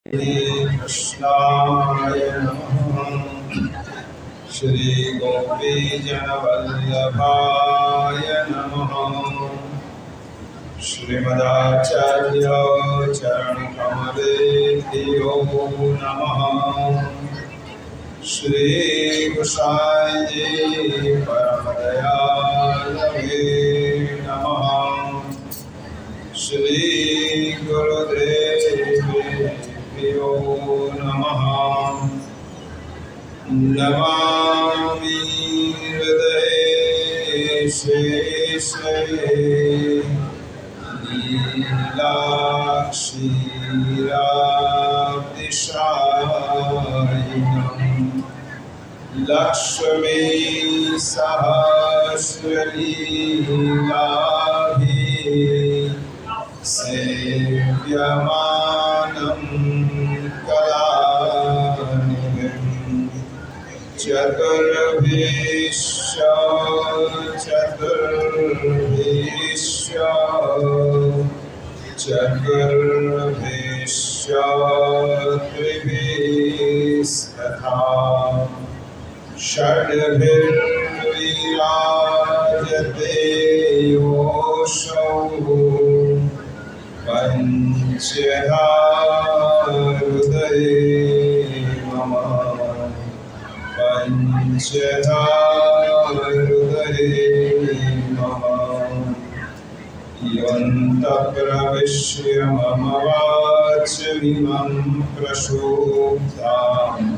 कृष्णाय नमः। श्री गोपीजनवल्लभाय नमः। श्रीमदाचार्य चरणकमलेभ्यो नमः। श्री गोसाई परमदयालवे नमः। श्री गुरुदेवेभ्यो नमः। नमामि हृदये शेषे लीलाक्षीराब्धिशायिनं लक्ष्मी सहस्रलीलाभिः सेव्यमानं कलानिधिं चतुर्भिश्च त्रिभिस्तथा षड्भिर्विराजते योऽसौ पञ्चधा हृदये मम। पञ्चधा हृदये मम। योऽन्तः प्रविश्य मम वाचमिमं प्रसूप्ताम्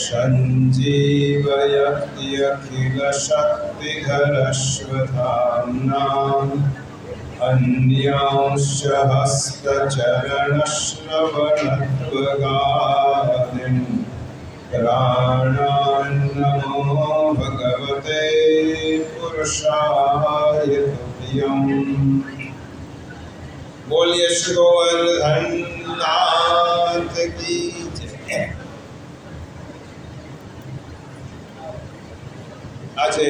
सञ्जीवयत्यखिलशक्तिधरस्वधाम्नाम् अन्यांश्च हस्तचरणश्रवणत्वगादिन् प्राणान्नमो भगवते पुरुषाय तुभ्यम्। बोलिए श्री गोवर्धन नाथ की जय। આજે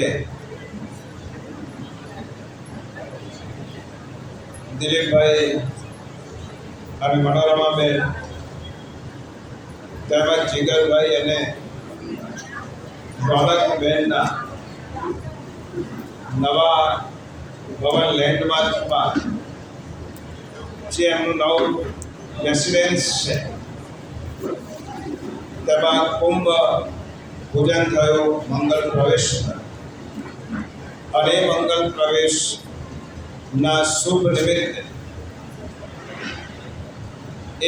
દિલીપભાઈ અને મનોરમાબેન તેમજ જીગરભાઈ અને રોનકબેનના નવા ભવન લેન્ડમાર્કમાં જે એમનું નવું રેસિડેન્સ છે તેમાં કુંભ પૂજન થયું, મંગલ પ્રવેશ અને મંગલ પ્રવેશના શુભ નિમિત્તે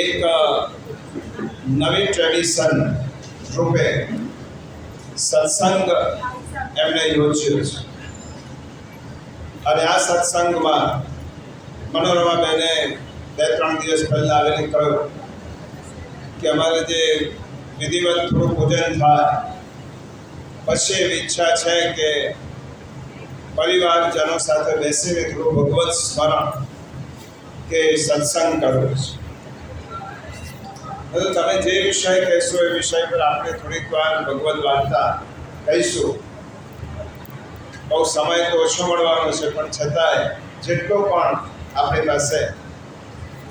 એક નવી ટ્રેડિશન રૂપે સત્સંગ એમણે યોજ્યો છે અને આ સત્સંગમાં મનોરમાબેને 2-3 દિવસ પહેલાં આવીને કહ્યું કે અમારે જે વિધિવત થોડું પૂજન થાય પછી એવી ઈચ્છા છે કે પરિવારજનો સાથે બેસીને થોડું ભગવત સ્મરણ કે સત્સંગ કરવો છે. તો તમે જે વિષય કહેશો એ વિષય પર આપણે થોડીક વાર ભગવદ વાર્તા કહીશું. બહુ સમય તો ઓછો મળવાનો છે, પણ છતાંય જેટલો પણ આપણી પાસે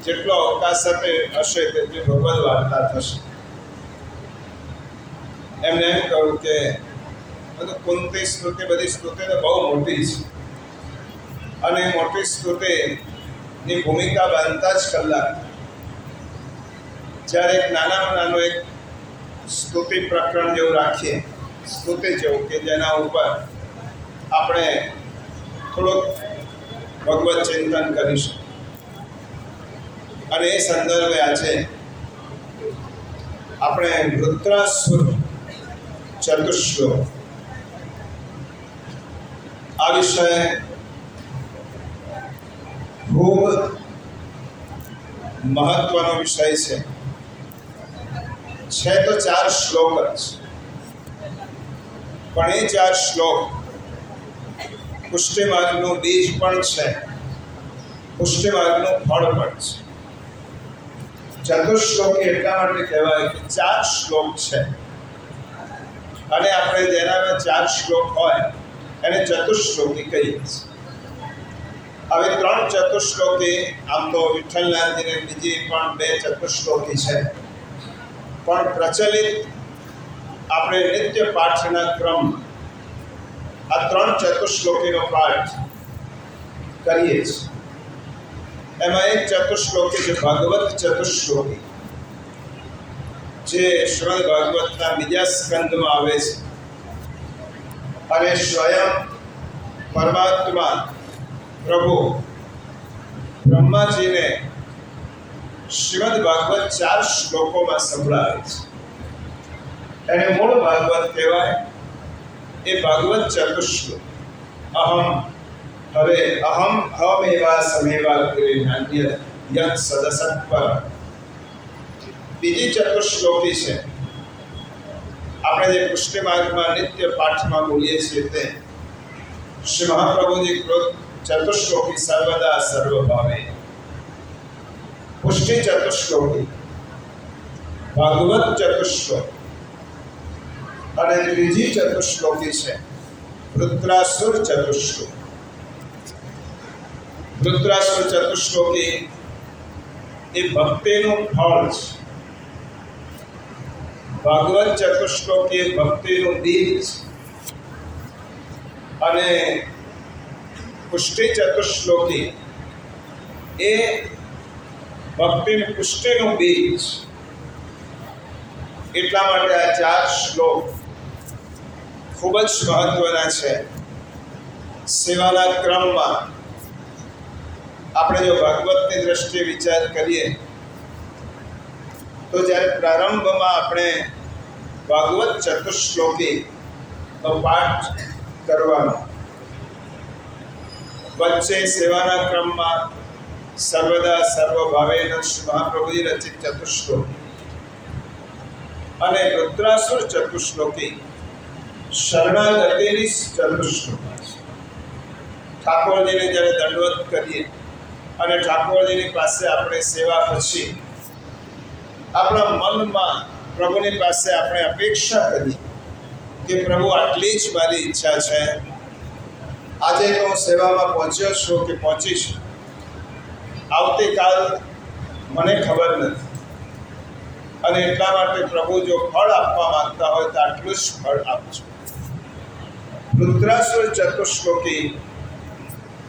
જેટલો અવકાશ હશે તેટલી ભગવદ વાર્તા થશે. એમને એમ કહ્યું કે કુંતી સ્તુતિ, બધી સ્તુતિ તો બહુ મોટી છે અને મોટી સ્તુતિની ભૂમિકા બનતા જ કલાક જ્યારે એક નાનામાં નાનું એક સ્તુતિ પ્રકરણ જેવું રાખીએ, સ્તુતિ જેવું કે જેના ઉપર આપણે થોડુંક ભગવત ચિંતન કરીશું. અને એ સંદર્ભે આજે આપણે વૃત્રાસુર ચતુશ્લોક આ વિષય ખૂબ મહત્વનો વિષય છે તો 4 શ્લોક જ, પણ એ 4 શ્લોક પુષ્ટિ માર્ગનું બીજ પણ છે, પુષ્ટિ માર્ગનું ફળ પણ છે. ચતુશ્લોકી એટલા માટે કહેવાય કે 4 શ્લોક છે અને આપણે જેનામાં 4 શ્લોક હોય એને ચતુશ્લોકી કહીએ છીએ. હવે 3 ચતુશ્લોકી, આમ તો વિઠ્ઠલનાથજીને બીજી પણ 2 ચતુશ્લોકી છે, પણ પ્રચલિત આપણે નિત્ય પાઠના ક્રમ આ 3 ચતુશ્લોકીનો પાઠ કરીએ છીએ. એમાં એક ચતુશ્લોકી છે ભાગવત ચતુશ્લોકી, જે શ્રીમદ ભાગવતના બીજા સ્કંદમાં આવે છે. અને સ્વયં પરમાત્મા પ્રભુ બ્રહ્માજીને શ્રીમદ ભાગવત 4 શ્લોકોમાં સંભળાવે છે. એને મૂળ ભાગવત કહેવાય. એ ભાગવત ચતુશ્લોક. અહમેવા સમેવા નાન્ય યત સદસત્પર. બીજી ચતુશ્લોકી છે આપણે જે પુષ્ટિ માર્ગમાં નિત્ય પાઠમાં બોલીએ છીએ તે શ્રી મહાપ્રભુજી કૃત ચતુશ્લોકી સર્વદા સર્વભાવે. પુષ્ટિ ચતુશ્લોકી, ભાગવત ચતુશ્લોક. અને ત્રીજી ચતુશ્લોકી છે વૃત્રાસુર ચતુશ્લોક. વૃત્રાસુર ચતુશ્લોકી એ ભક્તિનું ફળ છે. ભાગવત ચતુશ્લોકી ભક્તિનું બીજ છે. અને પુષ્ટિ ચતુશ્લોકી એ ભક્તિની પુષ્ટિનું બીજ. એટલા માટે આ 4 શ્લોક ખૂબ જ મહત્વના છે. સેવાના ક્રમમાં આપણે જો ભાગવતની દ્રષ્ટિએ વિચાર કરીએ તો જ્યારે પ્રારંભમાં આપણે ભાગવત ચતુશ્લોકીનો પાઠ કરવાનો, વચ્ચે સેવાના ક્રમમાં સર્વદા સર્વભાવેન શ્રી મહાપ્રભુજી રચિત ચતુશ્લોક અને રુદ્રાસુર ચતુશ્લોકી શરણાગતિની ચતુશ્લોક. ઠાકોરજીને જ્યારે દંડવત કરીએ અને ઠાકોરજીની પાસે આપણે સેવા પછી આપણા મનમાં પ્રભુની પાસે આપણે અપેક્ષા કરીએ કે પ્રભુ આટલી જ મારી ઈચ્છા છે. આજે તો હું સેવામાં પહોંચ્યો છું કે પહોંચી છું, આવતીકાલ મને ખબર નથી. અને એટલા માટે પ્રભુ જો ફળ આપવા માંગતા હોય તો આટલું જ ફળ આપજો. રુદ્રાસુર ચતુશ્લોકી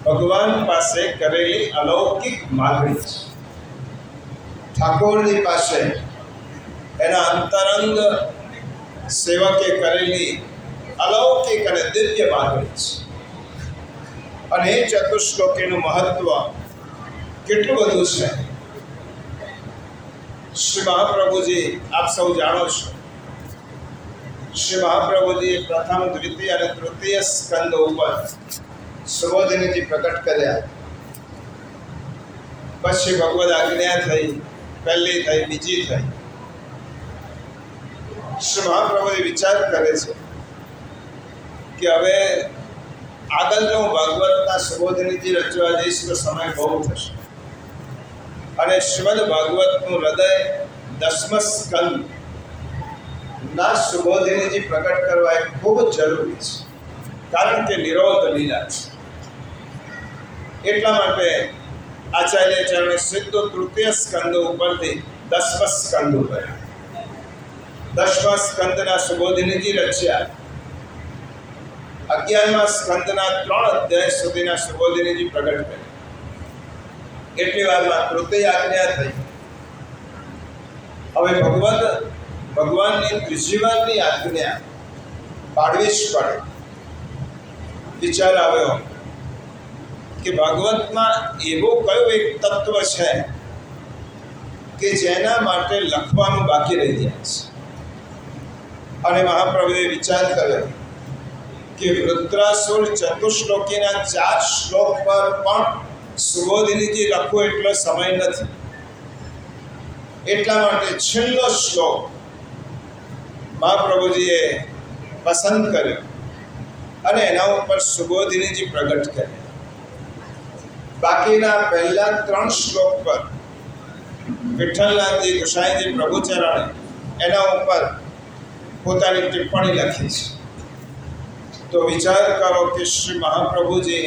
ભગવાન પાસે કરેલી અલૌકિક માગણી છે. ઠાકોરજી પાસે એના અંતરંગ સેવકે કરેલી અલૌકિક અને દિવ્ય માગણી છે. અને એ ચતુશ્લોકીનું મહત્વ કેટલું બધું છે. શ્રી મહાપ્રભુજી આપ સૌ જાણો છો, શ્રી મહાપ્રભુજીએ પ્રથમ, દ્વિતીય અને તૃતીય સ્કંદ ઉપર સુબોધિનીજી પ્રકટ કર્યા. પછી ભગવદ આજ્ઞા થઈ, પહેલી થઈ, બીજી થઈ. શ્રી મહાપ્રભુજી વિચાર કરે છે કે હવે આગળ જો હું ભાગવતના સુબોધિનીજી રચવા જઈશ તો સમય બહુ થશે. અને શ્રીમદ ભાગવતનું હૃદય 10મ સ્કંદ ના સુબોધિનીજી પ્રકટ કરવા એ ખૂબ જ જરૂરી છે, કારણ કે નિરોધ લીલા છે. એટલા માટે આચાર્ય ચરણે સીધો તૃતીય સ્કંદ ઉપરથી 10મ સ્કંદ ઉપર 10મા સ્કંદના સુબોધિનીજી રચ્યા. 11મા સ્કંદના 3 અધ્યાય સુધીના સુબોધિનીજી પ્રગટ કર્યા. એટલી વારમાં તૃતીય આજ્ઞા થઈ. હવે ભગવાનની ત્રીજી વારની આજ્ઞા પાડવી જ પડે. વિચાર આવ્યો કે ભાગવતમાં એવો કયો એક તત્વ છે કે જેના માટે લખવાનું બાકી રહી જાય છે. અને મહાપ્રભુએ વિચાર કર્યો કે વૃત્રાસુર ચતુશ્લોકીના 4 શ્લોક પર પણ સુબોધિનીજી લખવું એટલો સમય નથી. એટલા માટે છેલ્લો શ્લોક મહાપ્રભુજીએ પસંદ કર્યો અને એના ઉપર સુબોધિનીજી પ્રગટ કર્યા. બાકીના પહેલા 3 શ્લોક પર વિઠ્ઠલનાથજી ગુસાઈજી પ્રભુચરણે એના ઉપર પોતાની ટિપ્પણી લખી છે. તો વિચાર કરો કે શ્રી મહાપ્રભુજી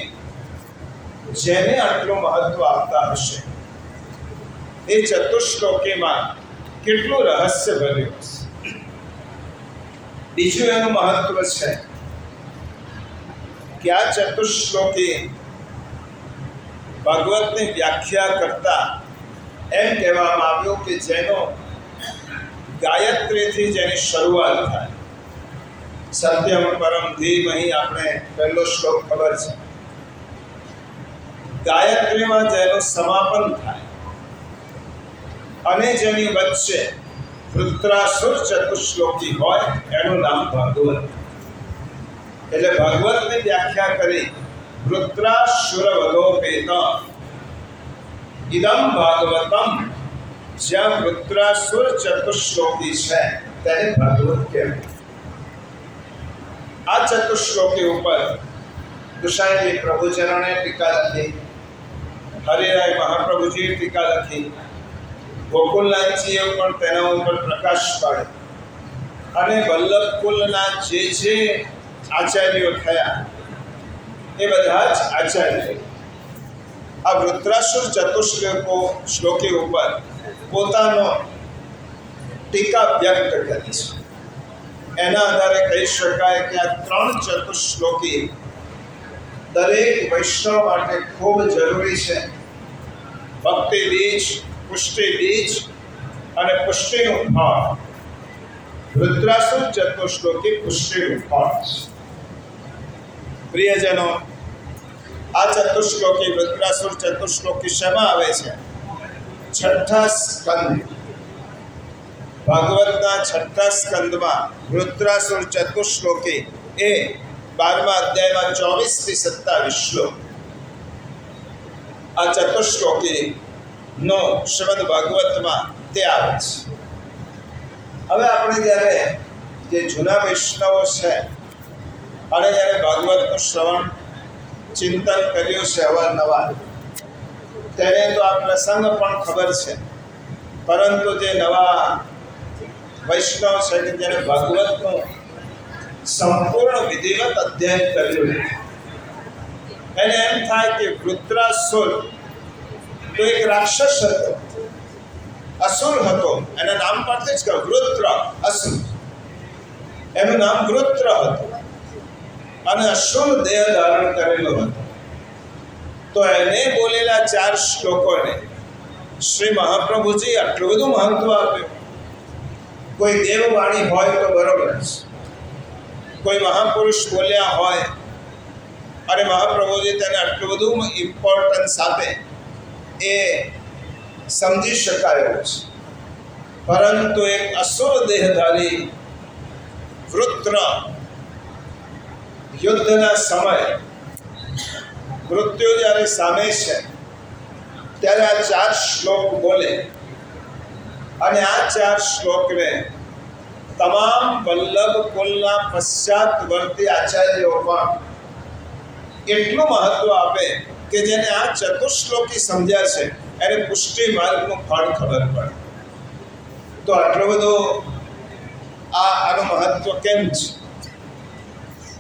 જેને આટલું મહત્વ આપતા હશે એ ચતુશ્લોકીમાં કેટલું રહસ્ય ભર્યું છે. બીજું એનું મહત્વ છે કે આ ચતુશ્લોકી ભાગવતની વ્યાખ્યા કરતા એમ કહેવામાં આવ્યું કે જેનો ગાયત્રીથી જેની શરૂઆત થાય, સત્યમ પરમ ધીમહિ, આપણે પહેલો શ્લોક ખબર છે, ગાયત્રીમાં જેનું સમાપન થાય અને જેની વચ્ચે વૃત્રાસુર ચતુશ્લોકી હોય એનું નામ ભાગવત. એટલે ભાગવતની વ્યાખ્યા કરી વૃત્રાસુર વલોપેત ઇદમ ભાગવતમ, જ્યાં વૃત્રાસુર ચતુશ્લોકી છે તેને ભાગવત કહેવાય. આ ચતુશ્લોકી ઉપર ગુસાઈજી પ્રભુચરણે ટીકા લખી, હરિરાય મહાપ્રભુજીએ ટીકા લખી, ગોકુલનાથજીએ પણ તેના ઉપર પ્રકાશ પાડ્યો અને વલ્લભકુલના જે આચાર્યો થયા એ બધા જ આચાર્ય આ વૃત્રાસુર ચતુશ્લોકી ઉપર પોતાનો ટીકા વ્યક્ત કરી છે. એના આધારે કહી શકાય કે આ 3 ચતુશ્લોકી દરેક વૈષ્ણવ માટે ખૂબ જરૂરી છે. ભક્તિ બીજ, પુષ્ટિ બીજ અને પુષ્ટિનું ફળ. વૃત્રાસુર ચતુશ્લોકી પુષ્ટિનું ફળ છે. પ્રિયજનો, આ ચતુશ્લોકી વૃત્રાસુર ચતુશ્લોકી શેમાં આવે છે? 6ઠા સ્કંદ, ભાગવતના 6ઠા સ્કંદમાં વૃત્રાસુર ચતુશ્લોકી એ 12મા અધ્યાયમાં 24 થી 27 શ્લોક. આ ચતુશ્લોકી નો શ્રીમદ ભાગવતમાં તે આવે છે. હવે આપણે જ્યારે જે જૂના વૈષ્ણવો છે અને જ્યારે ભાગવતનું શ્રવણ ચિંતન કર્યું છે અવારનવાર, તેને તો આ પ્રસંગ પણ ખબર છે, પરંતુ જે નવા વૈષ્ણવ છે કે જેને ભાગવતનું સંપૂર્ણ વિધિવત અધ્યયન કર્યું, એને એમ થાય કે વૃત્રાસુર તો એક રાક્ષસ હતો, અસુર હતો. એના નામ પરથી જ કહ્યું વૃત્ર અસુર, એનું નામ વૃત્ર હતું અને અસુર દેહ ધારણ કરેલો હતો. તો એને બોલેલા 4 શ્લોકોને શ્રી મહાપ્રભુજી આટલું બધું મહત્વ આપ્યું. કોઈ દેવવાણી હોય તો બરોબર છે, કોઈ મહાપુરુષ બોલ્યા હોય અને મહાપ્રભુજી તેને આટલું બધું ઇમ્પોર્ટન્સ આપે એ સમજી શકાય છે. પરંતુ એક અસુર દેહધારી વૃત્ર યુદ્ધના સમયે મૃત્યુ જ્યારે સામે છે ત્યારે આ 4 શ્લોક બોલે અને આ 4 શ્લોકને તમામ વલ્લભ કુલના પશ્ચાતવર્તી આચાર્યો પણ એટલું મહત્વ આપે કે જેને આ ચતુશ્લોકી સમજ્યા છે એને પુષ્ટિ માર્ગનું ફળ ખબર પડે. તો આટલું બધું આનું મહત્વ કેમ છે?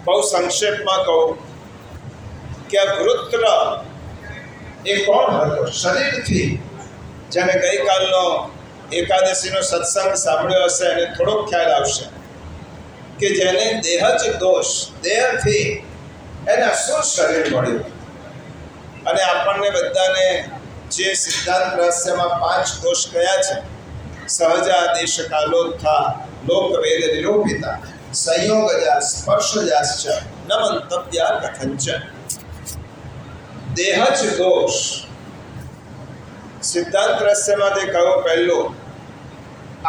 બહુ સંક્ષેપમાં કહું કે આ વૃત્ર એ કોણ હતો? શરીરથી, જેને ગઈકાલનો એકાદશીનો સત્સંગ સાંભળ્યો હશે એને થોડોક ખ્યાલ આવશે કે જેને દેહજ દોષ, દેહથી એને અસુર શરીર મળ્યું. અને આપણને બધાને જે સિદ્ધાંત રહસ્યમાં 5 દોષ કયા છે, સહજા દેશ કાલોત્થા લોકવેદ નિરૂપિતા સંયોગજા સ્પર્શજાશ્ચ ન મંતવ્યા કથંચન. દેહજ દોષ સિદ્ધાંત રહસ્યમાં તે કહ્યું પહેલું,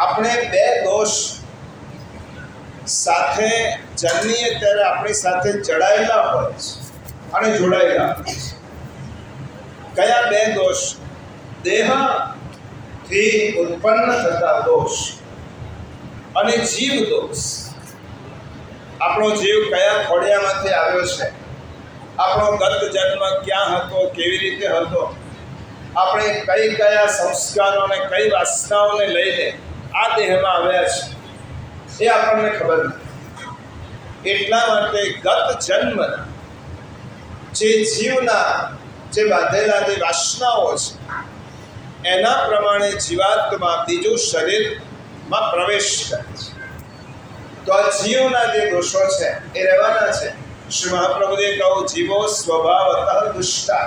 આપણે 2 દોષ સાથે જન્મીએ ત્યારે આપણી સાથે જડાયેલા હોય છે અને જોડાયેલા હોય છે. કયા 2 દોષ? દેહથી ઉત્પન્ન થતા દોષ અને જીવ દોષ. આપણો જીવ કયા ખોડિયામાંથી આવ્યો છે, આપણો ગત જન્મ ક્યાં હતો, કેવી રીતે હતો, આપણે કયા સંસ્કારોને કઈ વાસનાઓને લઈને આ દેહમાં આવ્યા છે એ આપણને ખબર નથી. એટલા માટે ગત જન્મ જે જીવના જે બાંધેલા જે વાસનાઓ છે એના પ્રમાણે જીવાત્મા બીજું શરીર માં પ્રવેશ કરે છે. તો આ જીવના જે દોષો છે એ રહેવાના છે. શ્રી મહાપ્રભુએ કહ્યું જીવો સ્વભાવતઃ દુષ્ટા.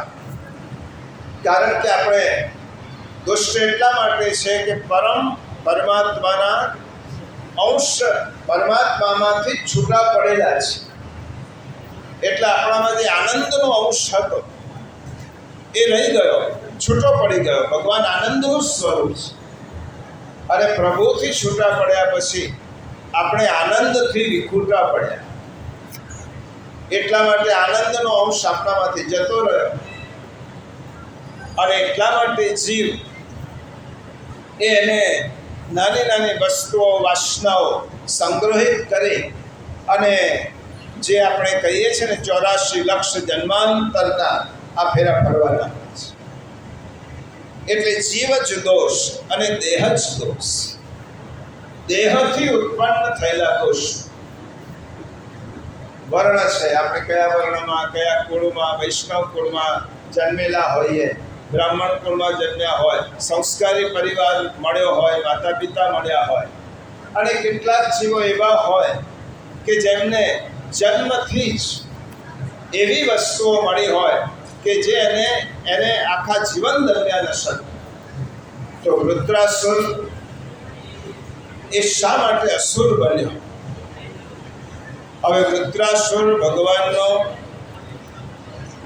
કારણ કે આપણે દુષ્ટ એટલા માટે છે કે પરમાત્માના અંશ પરમાત્મામાંથી છૂટા પડેલા છે. એટલે આપણામાં જે આનંદનો અંશ હતો એ રહી ગયો, છૂટો પડી ગયો. ભગવાન આનંદનું સ્વરૂપ છે અને પ્રભુથી છૂટા પડ્યા પછી આપણે આનંદથી વિખૂટા પડ્યા. એટલા માટે આનંદનો અંશ આપણામાંથી જતો રહ્યો અને એટલા માટે જીવ એને નાની નાની વસ્તુઓ વાસનાઓ સંગ્રહિત કરી અને જે આપણે કહીએ છીએ ને 84 લક્ષ જન્માંતરના આ ફેરા ફરવાના છે. એટલે જીવ જ દોષ અને દેહ જ દોષ. દેહથી ઉત્પન્ન થયેલા દોષ વર્ણ છે. આપણે કયા વર્ણમાં, કયા કુળમાં, વૈષ્ણવ કુળમાં જન્મેલા હોઈએ, બ્રાહ્મણ કુળમાં જન્મ્યા હોય, સંસ્કારી પરિવાર મળ્યો હોય, માતા પિતા મળ્યા હોય, અને કેટલાક જીવો એવા હોય કે જેમને જન્મથી જ એવી વસ્તુઓ મળી હોય કે જે એને આખા જીવન દરમિયાન અસર. તો વૃત્રાસુર એ શા માટે અસુર બન્યો? હવે વૃત્રાસુર ભગવાનનો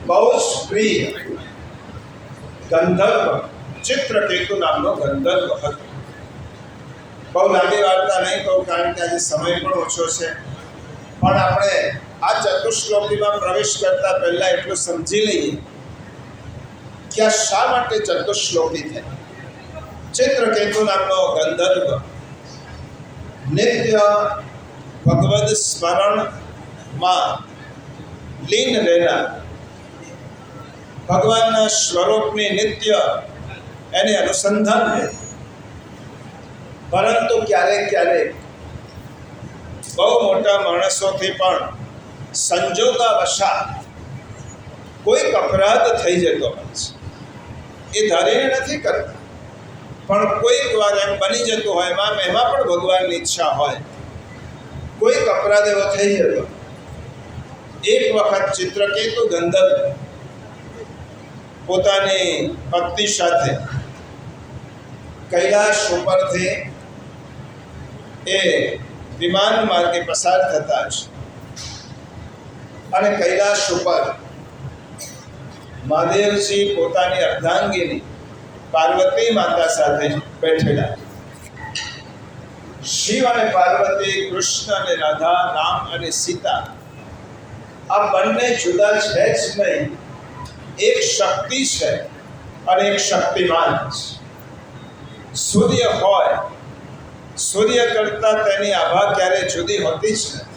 બહુ જ પ્રિય ગંધર્વ ચિત્રકેતુ નામનો ગંધર્વ હતો. બહુ લાંબી વાર્તા નહીં કહું કારણ કે આજે સમય પણ ઓછો છે. પણ આપણે આ ચતુશ્લોકીમાં પ્રવેશ કરતા પહેલા એટલું સમજી લઈએ કે આ શા માટે ચતુશ્લોકી થઈ. ચિત્રકેતુ નામનો ગંધર્વ નિત્ય ભગવદ સ્મરણમાં લીન રહેનાર, ભગવાનના સ્વરૂપની નિત્ય એને અનુસંધાન રહે. પરંતુ ક્યારેક ક્યારેક બહુ મોટા માણસોથી પણ સંજોગવશાત કોઈક અપરાધ થઈ જતો હોય છે. એ ધારીને નથી કરતા, પણ કોઈક વાર એમ બની જતું હોય. એમાં પણ ભગવાનની ઈચ્છા હોય. કોઈક અપરાધ એવો થઈ જતો. એક વખત ચિત્રકેતુ ગંધર્વ પોતાની ભક્તિ સાથે કૈલાશ ઉપરથી એ વિમાન માર્ગે પસાર થતા છે અને કૈલાશ ઉપર મહાદેવજી પોતાની અર્ધાંગીની પાર્વતી માતા સાથે બેઠેલા. શિવ અને પાર્વતી, કૃષ્ણ અને રાધા, રામ અને સીતા આ બંને જુદા છે જ નહીં. એક શક્તિ છે અને એક શક્તિમાન છે. સૂર્ય હોય, સૂર્ય કરતાં તેની આભા ક્યારે જુદી હોતી જ નથી.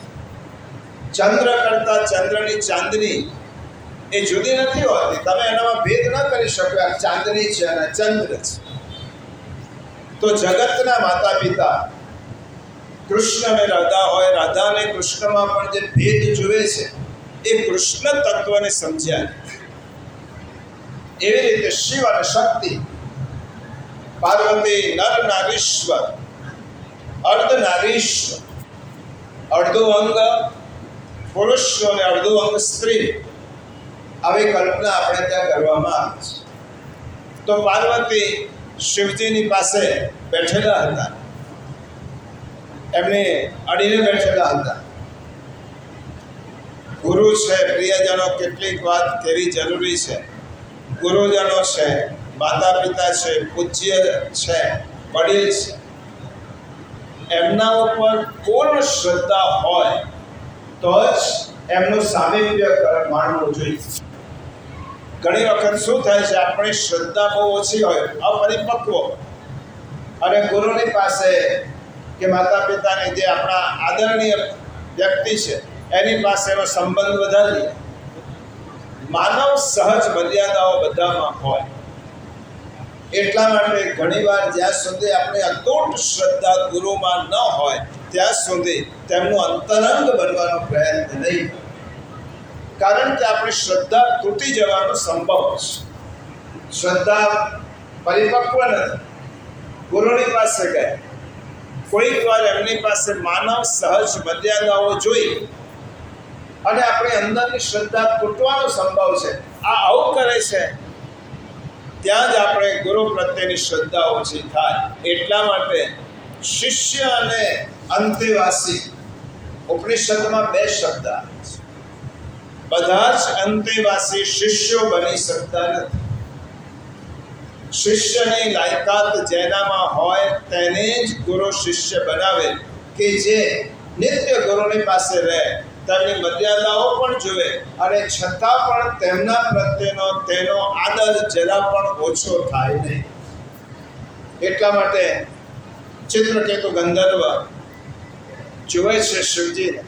ચંદ્ર કરતાં ચંદ્રની ચાંદની એ જુદી નથી હોતી. તમે એનામાં ભેદ ન કરી શકો આ ચાંદની છે અને ચંદ્ર છે. તો જગતના માતા પિતા કૃષ્ણ અને રાધા હોય, રાધા અને કૃષ્ણમાં પણ જે ભેદ જુએ છે એ કૃષ્ણ તત્વને સમજ્યા. એવી રીતે શિવ અને શક્તિ, પાર્વતી નર નારીશ્વર, અર્ધ નારીશ્વર, અડધું અંગ પુરુષ અને અડધું અંગ સ્ત્રી, આવી કલ્પના આપણે ત્યાં કરવામાં આવે છે. તો પાર્વતી શિવજીની પાસે બેઠેલા હતા, એમને અડીને બેઠેલા હતા. ગુરુ છે, પ્રિયજનો, કેટલીક વાત કેવી જરૂરી છે. ગુરુજનો છે, માતા પિતા છે, પૂજ્ય છે, વડીલ છે, એમના ઉપર પૂર્ણ શ્રદ્ધા હોય તો જ એમનું સામિપ્ય માનવું જોઈએ. ઘણી વખત શું થાય છે, આપણી શ્રદ્ધા બહુ ઓછી હોય, અપરિપક્વ, અને ગુરુની પાસે કે માતા પિતાની જે આપણા આદરણીય વ્યક્તિ છે એની પાસેનો સંબંધ વધારીએ. માનવ સહજ મર્યાદાઓ બધામાં હોય. એટલા માટે ઘણીવાર જ્યાં સુધી આપણે અતૂટ શ્રદ્ધા ગુરુમાં ન હોય ત્યાં સુધી તેમનું અંતરંગ બનવાનો પ્રયત્ન નહીં. કારણ કે આપણી શ્રદ્ધા તૂટી જવાનો સંભવ છે. શ્રદ્ધા પરિપક્વ નથી. ગુરુની પાસે ગયા કોઈક વાર એમની પાસે માનવ સહજ મર્યાદાઓ જોઈ અને આપણી અંદરની શ્રદ્ધા તૂટવાનો સંભવ છે. આ આવું કરે છે ત્યાં જ આપણે ગુરુ પ્રત્યેની શ્રદ્ધા ઓછી થાય. એટલા માટે શિષ્ય અને અંતેવાસી ઉપનિષદમાં 2 શબ્દ આવે છે. બધા જ અંતેવાસી શિષ્યો બની શકતા નથી. શિષ્યની લાયકાત જેનામાં હોય તેને જ ગુરુ શિષ્ય બનાવે, કે જે નિત્ય ગુરુની પાસે રહે, તેમની મર્યાદાઓ પણ જુએ અને છતાં પણ તેમના પ્રત્યેનો તેનો આદર જરા પણ ઓછો થાય નહીં. એટલા માટે ચિત્રકેતુ ગંધર્વ જુએ છે શિવજીને,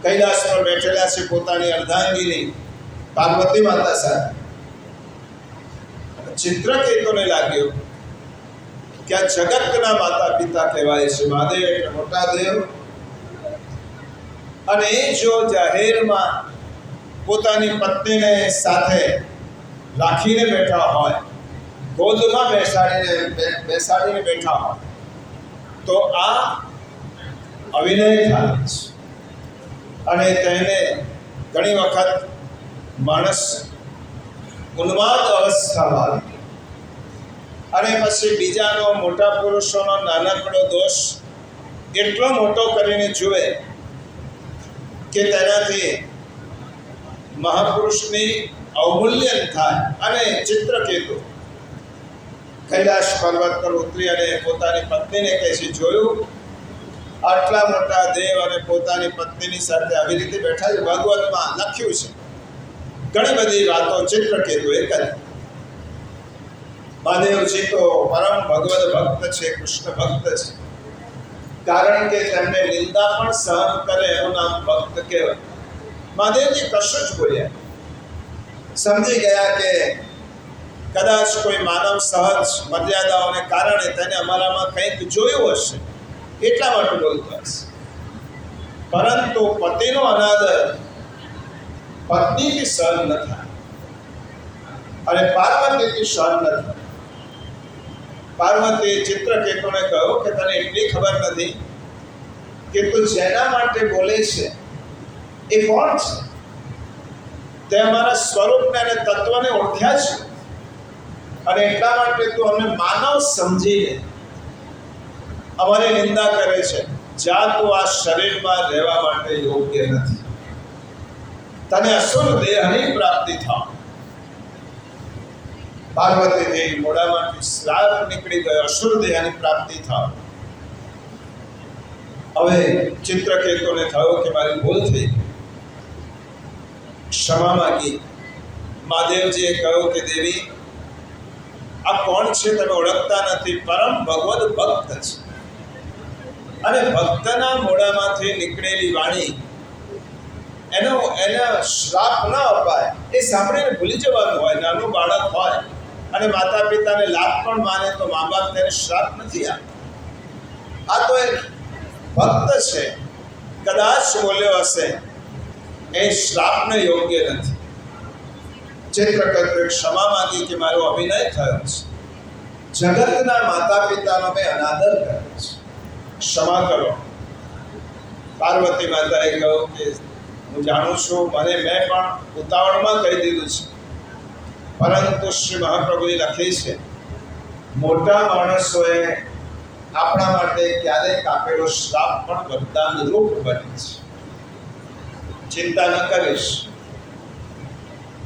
કૈલાસ પર બેઠેલા છે પોતાની અર્ધાંગીની પાર્વતી માતા સાથે. ચિત્રકેતુને લાગ્યું કે આ જગતના માતા પિતા કહેવાય છે. મહાદેવ એટલે મોટા દેવ, અને એ જો જાહેરમાં પોતાની પત્નીને સાથે રાખીને બેઠા હોય, ગોદમાં બેસાડીને બેઠા હોય, તો આ અવિનય થાય છે. અને તેને ઘણી વખત માણસ ઉન્માદ અવસ્થામાં આવે અને પછી બીજાનો, મોટા પુરુષોનો નાનકડો દોષ એટલો મોટો કરીને જુએ કે તેનાથી મહાપુરુષની અવમૂલ્યન થાય. અને ચિત્રકેતુ કૈલાશ પર્વત પર ઉતરી અને પોતાની પત્નીને કહે છે, જોયું આટલા મોટા દેવ અને પોતાની પત્નીની સાથે આવી રીતે બેઠા છે. ભાગવતમાં લખ્યું છે, ઘણી બધી વાતો ચિત્રકેતુએ કરી. મહાદેવજી તો પરમ ભગવદ ભક્ત છે, કૃષ્ણ ભક્ત છે. કારણ કે તેમને નિંદા પણ સહન કરે એનું નામ ભક્ત કહેવાય. મહાદેવજી કશું જ બોલ્યા, સમજી ગયા કે કદાચ કોઈ માનવ સહજ મર્યાદાઓને કારણે તેને અમારામાં કંઈક જોયું હશે, એટલા માટે બોલતો હશે. પરંતુ પતિનો અનાદર પત્નીથી સહન ન થાય અને પાર્વતીથી સહન ન થાય. પાર્વતીએ ચિત્રકેતુને કહ્યું કે તને એટલી ખબર નથી કે તું જેના માટે બોલે છે એ કોણ છે? તે અમારા સ્વરૂપને અને તત્વને ઓળખ્યા છે, અને એટલા માટે તું અમને માનવ સમજીને અમારી નિંદા કરે છે. જા, તું આ શરીરમાં રહેવા માટે યોગ્ય નથી. તને અસુર દેહની પ્રાપ્તિ થાય. પાર્વતીથી મોઢામાંથી શ્રાપ નીકળી ગયો, અસુર દેહની પ્રાપ્તિ થાય. હવે ચિત્રકેતુને થયો કે મારી ભૂલ થઈ, ક્ષમા માંગી. મહાદેવજીએ કહ્યું કે દેવી, આ કોણ છે તમે ઓળખતા નથી, પરમ ભગવદ ભક્ત છે. અને ભક્તના મોઢામાંથી નીકળેલી વાણી એનો શ્રાપ ન અપાય. એ સાંભળીને ભૂલી જવાનું હોય. નાનું બાળક હોય અને માતા પિતાને લાભ પણ માને તો મા બાપ તેને શ્રાપ નથી આપતા. આ તો એક ભક્ત છે, કદાચ બોલ્યો હશે, એ શ્રાપને યોગ્ય નથી. ચિત્રકેતુએ ક્ષમા માંગી કે મારો અભિનય થયો છે, જગતના માતા પિતાનો મેં અનાદર કર્યો છે, ક્ષમા કરો. પાર્વતી માતાએ કહ્યું કે હું જાણું છું, મેં પણ ઉતાવળમાં કહી દીધું છે, પરંતુ શ્રી મહાપ્રભુએ લખી છે, મોટા માણસોએ આપણા માટે ક્યારેક આપેલો શ્રાપ પણ વરદાન રૂપ બને છે. ચિંતા ન કરીશ.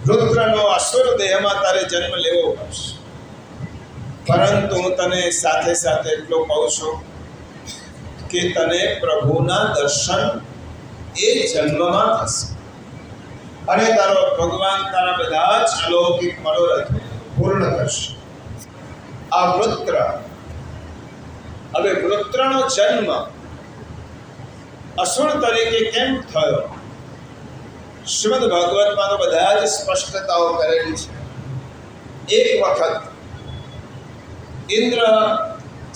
રુદ્રનો અસુર દેહમાં તારે જન્મ લેવો પડશે, પરંતુ હું તને સાથે સાથે એટલું કહું છું કે તને પ્રભુના દર્શન એ જન્મમાં થશે, અને તારો ભગવાન તારા બધા જ અલૌકિક મનોરથ પૂર્ણ કરશે. આ વૃત્ર, હવે વૃત્રનો જન્મ અસુર તરીકે કેમ થયો? શ્રીમદ ભાગવતમાં તો બધા જ સ્પષ્ટતાઓ કરેલી છે. એક વખત ઇન્દ્ર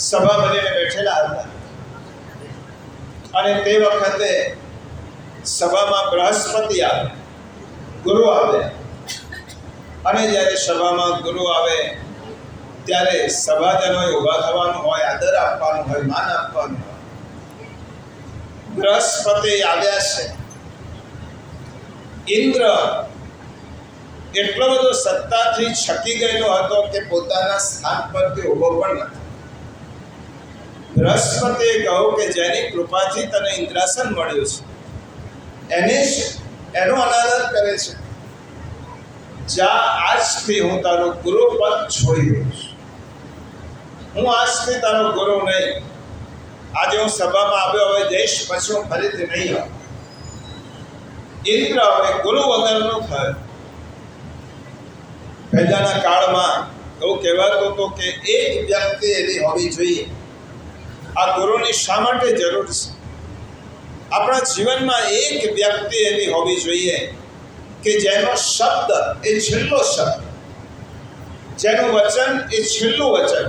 સભા બનીને બેઠેલા હતા, અને તે વખતે સભામાં બૃહસ્પતિ આવે, ગુરુ આવે, અને જ્યારે સભામાં ગુરુ આવે ત્યારે સભાજનોએ ઊભા થવાનું હોય, આદર આપવાનું હોય, માન આપવાનું હોય. બૃહસ્પતિ આવ્યા છે. ઇન્દ્ર એટલો બધો સત્તાથી છકી ગયેલો હતો કે પોતાના સ્થાન પરથી ઊભો પણ નથી. બૃહસ્પતિએ કહ્યું કે જેની કૃપાથી તને ઇન્દ્રાસન મળ્યું છે એનો અનાદર કરે છે. જા, આજથી હું તારો ગુરુ પદ છોડી દઉં છું. હું આજથી તારો ગુરુ નહીં. આજે હું સભામાં આવ્યો, હવે જઈશ, પછી હું ફરીથી નહીં આવું. ઇન્દ્ર હવે ગુરુ વગરનો થયો. પહેલાના કાળમાં એવું કહેવાતું હતું કે એક વ્યક્તિ એવી હોવી જોઈએ. આ ગુરુની શા માટે જરૂર છે? આપણા જીવનમાં એક વ્યક્તિ એવી હોવી જોઈએ કે જેનો શબ્દ એ છેલ્લો શબ્દ, જેનું વચન એ છેલ્લું વચન.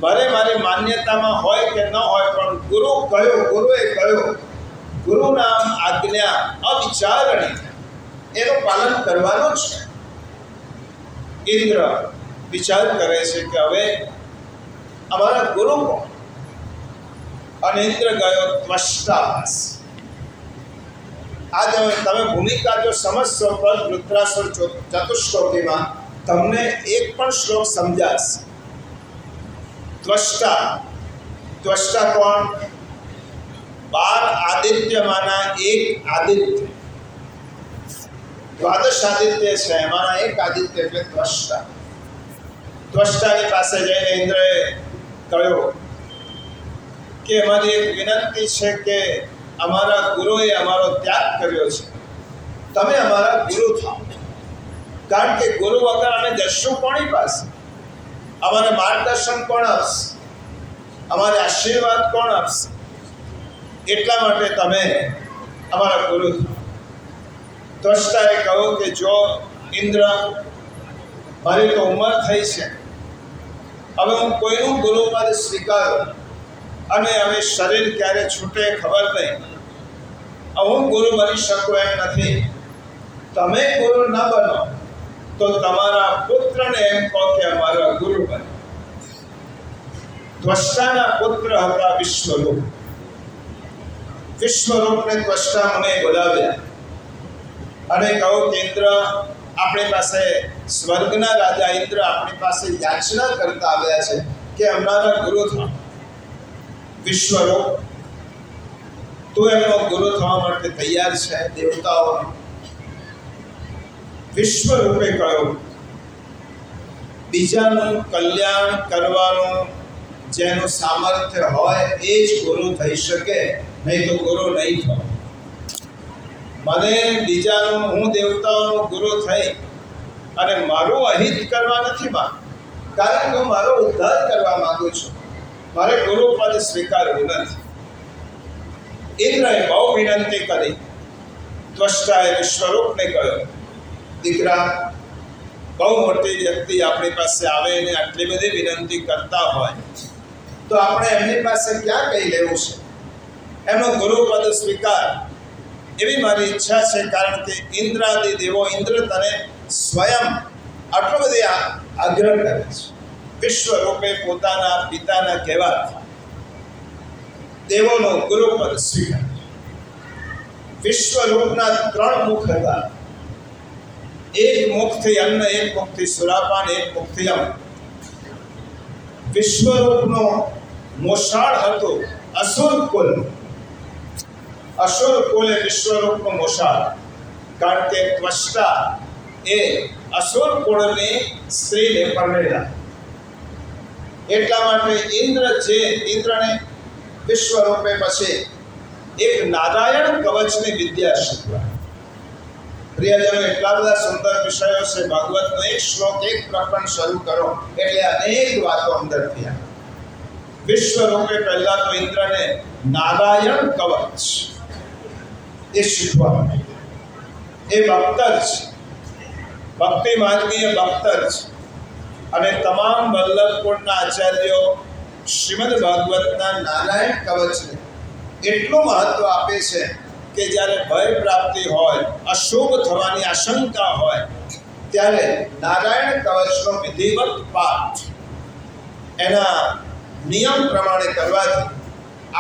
ભલે મારી માન્યતામાં હોય કે ન હોય, પણ ગુરુ કયો, ગુરુએ કયો, ગુરુના આજ્ઞા અવિચારણી એનું પાલન કરવાનું છે. ઇન્દ્ર વિચાર કરે છે કે હવે અમારા ગુરુ કોણ? અને ઇન્દ્ર ગયો ત્વષ્ટા પાસે. આ તમે ભૂમિકા જો સમજશો પર વૃત્રાસુર ચતુશ્લોકીમાં તમને એક પણ શ્લોક સમજાશે. ત્વષ્ટા કોણ? 12 આદિત્યમાંના એક આદિત્ય, દ્વાદશ આદિત્ય છે, એમાંના એક આદિત્ય એટલે ત્વષ્ટા. ત્વષ્ટાની પાસે જઈને ઇન્દ્રએ કહ્યું કે અમારી એક વિનંતી છે કે અમારા ગુરુએ અમારો ત્યાગ કર્યો છે, તમે અમારા ગુરુ થાઓ. કારણ કે ગુરુ વગર અમે જશું કોની પાસે? અમારે માર્ગદર્શન કોણ આપશે? અમારે આશીર્વાદ કોણ આપશે? એટલા માટે તમે અમારા ગુરુ થાઓ. ત્વષ્ટાએ કહ્યું કે જો ઇન્દ્ર, મારી તો ઉંમર થઈ છે, હવે હું કોઈનું ગુરુપદ સ્વીકારું અને હવે શરીર ક્યારે છૂટે ખબર નહીં. હું ગુરુ બની શકું એમ નથી. તમે ગુરુ ન બનો તો તમારા પુત્રને એમ કહો કે અમારા ગુરુ બને. ત્વષ્ટાના પુત્ર હતા વિશ્વરૂપ. વિશ્વરૂપને ત્વષ્ટા મને બોલાવ્યા અને કહ્યું કે ઇન્દ્ર, આપણી પાસે સ્વર્ગના રાજા ઇન્દ્ર આપણી પાસે યાચના કરતા આવ્યા છે કે અમારા ગુરુ થાઓ. વિશ્વરૂપ, તું એમનો ગુરુ થવા માટે તૈયાર છે? દેવતાઓ. વિશ્વરૂપે કહ્યું, બીજાનું કલ્યાણ કરવાનું જેનું સામર્થ્ય હોય એ જ ગુરુ થઈ શકે, નહીં તો ગુરુ નહીં થાય. મને બીજાનું, હું દેવતાઓનું ગુરુ થઈ અને મારું અહિત કરવા નથી માંગતો, કારણ કે હું મારો ઉદ્ધાર કરવા માંગુ છું. મારે ગુરુ પદ સ્વીકારવું નથી. ઇન્દ્રએ બહુ વિનંતી કરી. ત્વષ્ટાએ વિશ્વરૂપને કહ્યું, દીકરા, બહુ મોટી વ્યક્તિ આપણી પાસે આવે અને આટલી બધી વિનંતી કરતા હોય તો આપણે એમની પાસે ક્યાં કહી લેવું છે? એમનો ગુરુપદ સ્વીકાર, એવી મારી ઈચ્છા છે. કારણ કે ઇન્દ્રાદિ દેવો, ઇન્દ્ર તને સ્વયં આટલો બધી આગ્રહ કરે છે. વિશ્વરૂપે પોતાના પિતાના કહેવાથી દેવોનો ગુરુપદ સ્વીકાર. વિશ્વરૂપના 3 મુખ હતા. એક મુખથી અન્ન, એક મુખથી સુરાપાન, એક મુખથી અમ. વિશ્વરૂપનો મોસાળ હતો અસુર કુલ. અસુર કુલ એ વિશ્વરૂપનો મોસાળ. કારણ કે ત્વષ્ટા એ અસુર કુળની સ્ત્રીને પરણેલા. એટલા માટે ઇન્દ્રને વિશ્વરૂપે પછી એક નારાયણ કવચની વિદ્યા શીખવા. પ્રિયજનો, એટલા બધા સુંદર વિષયો છે. ભાગવતનો એક શ્લોક, એક પ્રકરણ શરૂ કરો એટલે અનેક વાતો અંદર થયા. વિશ્વરૂપે પહેલા તો ઇન્દ્રને નારાયણ કવચ એ શીખવા. એ બખ્તર છે, ભક્તિ માર્ગીય બખ્તર છે. અને તમામ વલ્લભકુળના આચાર્યો શ્રીમદ ભાગવતના નારાયણ કવચને એટલું મહત્વ આપે છે કે જ્યારે ભય પ્રાપ્તિ હોય, અશુભ થવાની આશંકા હોય, ત્યારે નારાયણ કવચનો વિધિવત પાઠ એના નિયમ પ્રમાણે કરવાથી